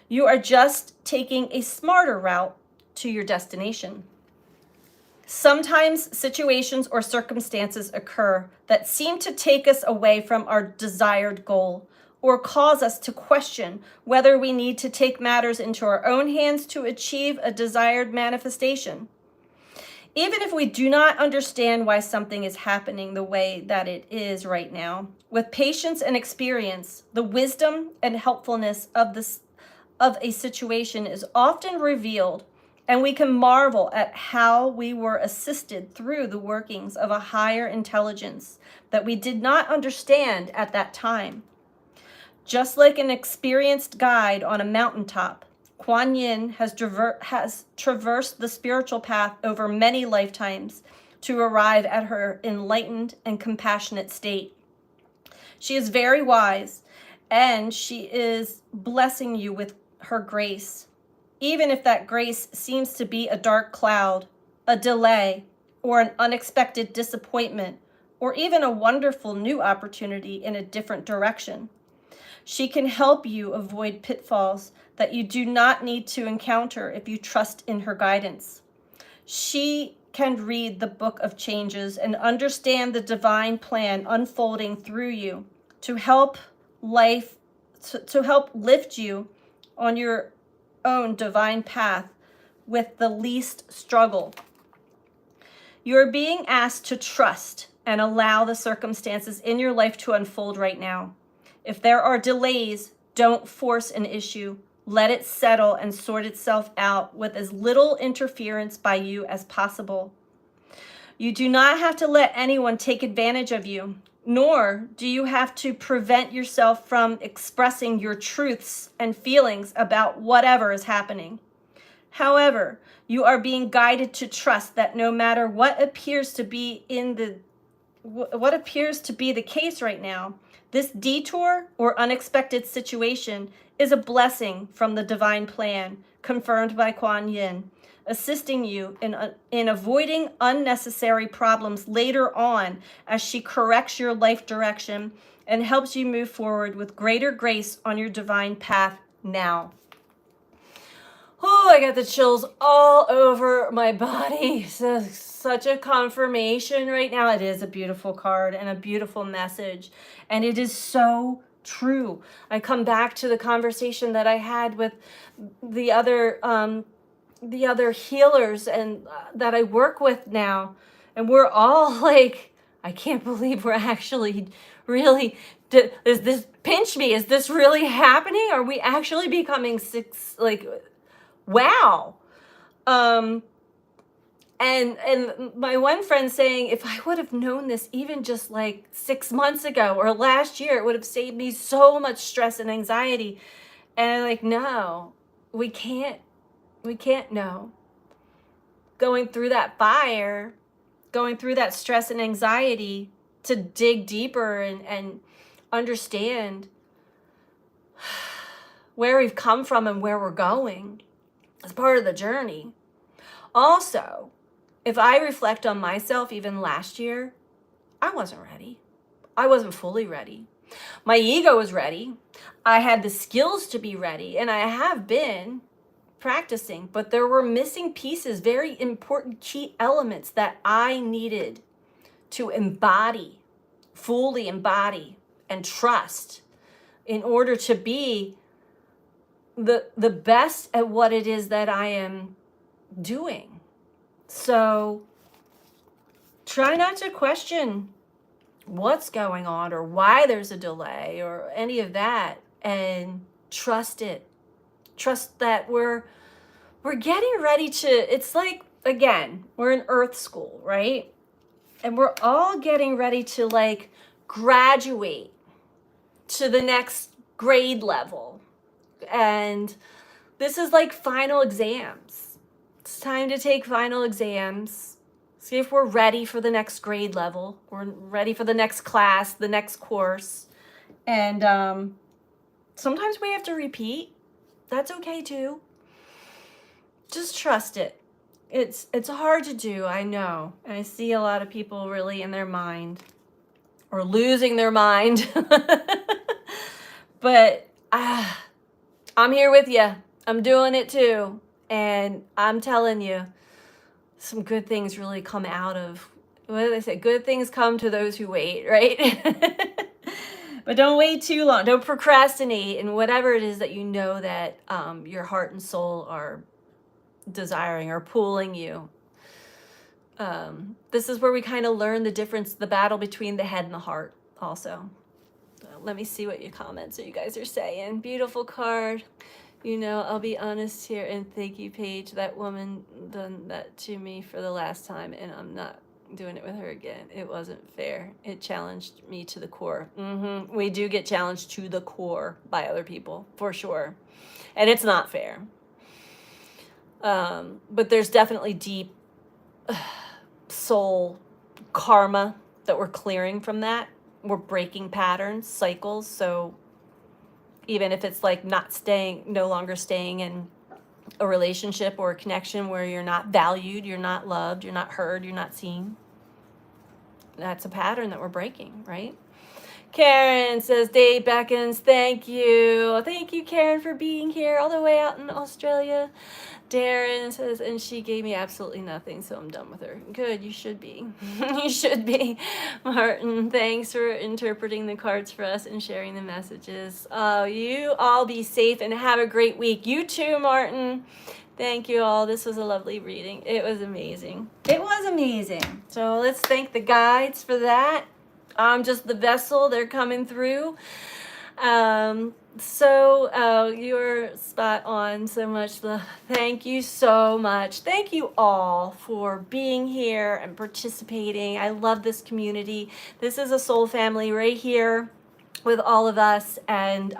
You are just taking a smarter route to your destination. Sometimes situations or circumstances occur that seem to take us away from our desired goal or cause us to question whether we need to take matters into our own hands to achieve a desired manifestation. Even if we do not understand why something is happening the way that it is right now, with patience and experience, the wisdom and helpfulness of a situation is often revealed, and we can marvel at how we were assisted through the workings of a higher intelligence that we did not understand at that time. Just like an experienced guide on a mountaintop, Kuan Yin has traversed the spiritual path over many lifetimes to arrive at her enlightened and compassionate state. She is very wise, and she is blessing you with her grace, even if that grace seems to be a dark cloud, a delay, or an unexpected disappointment, or even a wonderful new opportunity in a different direction. She can help you avoid pitfalls that you do not need to encounter if you trust in her guidance. She can read the book of changes and understand the divine plan unfolding through you to help lift you on your own divine path with the least struggle. You are being asked to trust and allow the circumstances in your life to unfold right now. If there are delays, don't force an issue. Let it settle and sort itself out with as little interference by you as possible. You do not have to let anyone take advantage of you, nor do you have to prevent yourself from expressing your truths and feelings about whatever is happening. However, you are being guided to trust that no matter what appears to be the case right now, this detour or unexpected situation is a blessing from the divine plan, confirmed by Kuan Yin, assisting you in avoiding unnecessary problems later on as she corrects your life direction and helps you move forward with greater grace on your divine path now. Oh, I got the chills all over my body. So, such a confirmation right now. It is a beautiful card and a beautiful message. And it is so true. I come back to the conversation that I had with the other healers and that I work with now. And we're all like, I can't believe we're actually really, is this, pinch me, is this really happening? Are we actually becoming wow. And my one friend saying, if I would have known this even just like 6 months ago or last year, it would have saved me so much stress and anxiety. And I'm like, no, we can't know. Going through that fire, going through that stress and anxiety to dig deeper and understand where we've come from and where we're going. It's part of the journey. Also, if I reflect on myself, even last year, I wasn't ready. I wasn't fully ready. My ego was ready. I had the skills to be ready, and I have been practicing, but there were missing pieces, very important key elements that I needed to embody, fully embody, and trust in order to be the best at what it is that I am doing. So try not to question what's going on or why there's a delay or any of that, and trust it. Trust that we're getting ready to, it's like, again, we're in Earth School, right? And we're all getting ready to like graduate to the next grade level. And this is like final exams. It's time to take final exams. See if we're ready for the next grade level. We're ready for the next class, the next course. And sometimes we have to repeat. That's okay too. Just trust it. It's hard to do, I know. And I see a lot of people really in their mind or losing their mind. But I'm here with you. I'm doing it too. And I'm telling you, some good things really come out of, what do they say? Good things come to those who wait, right? But don't wait too long. Don't procrastinate in whatever it is that you know that your heart and soul are desiring or pulling you. This is where we kind of learn the difference, the battle between the head and the heart also. So let me see what your comments or you guys are saying. Beautiful card. You know, I'll be honest here, and thank you, Paige. That woman done that to me for the last time, and I'm not doing it with her again. It wasn't fair. It challenged me to the core. We do get challenged to the core by other people, for sure. And it's not fair. But there's definitely deep soul karma that we're clearing from that. We're breaking patterns, cycles. So even if it's like no longer staying in a relationship or a connection where you're not valued, you're not loved, you're not heard, you're not seen, that's a pattern that we're breaking, right? Karen says, Dave beckons, thank you. Thank you, Karen, for being here all the way out in Australia. Darren says, and she gave me absolutely nothing, so I'm done with her. Good, you should be. You should be. Martin, thanks for interpreting the cards for us and sharing the messages. You all be safe and have a great week. You too, Martin. Thank you all. This was a lovely reading. It was amazing. It was amazing. So let's thank the guides for that. I'm just the vessel. They're coming through. You're spot on. So much love. Thank you so much. Thank you all for being here and participating. I love this community. This is a soul family right here with all of us, and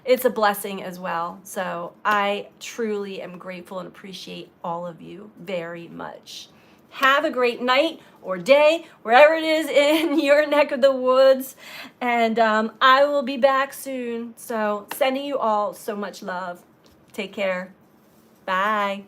it's a blessing as well. So I truly am grateful and appreciate all of you very much. Have a great night or day, wherever it is in your neck of the woods. And I will be back soon. So sending you all so much love. Take care. Bye.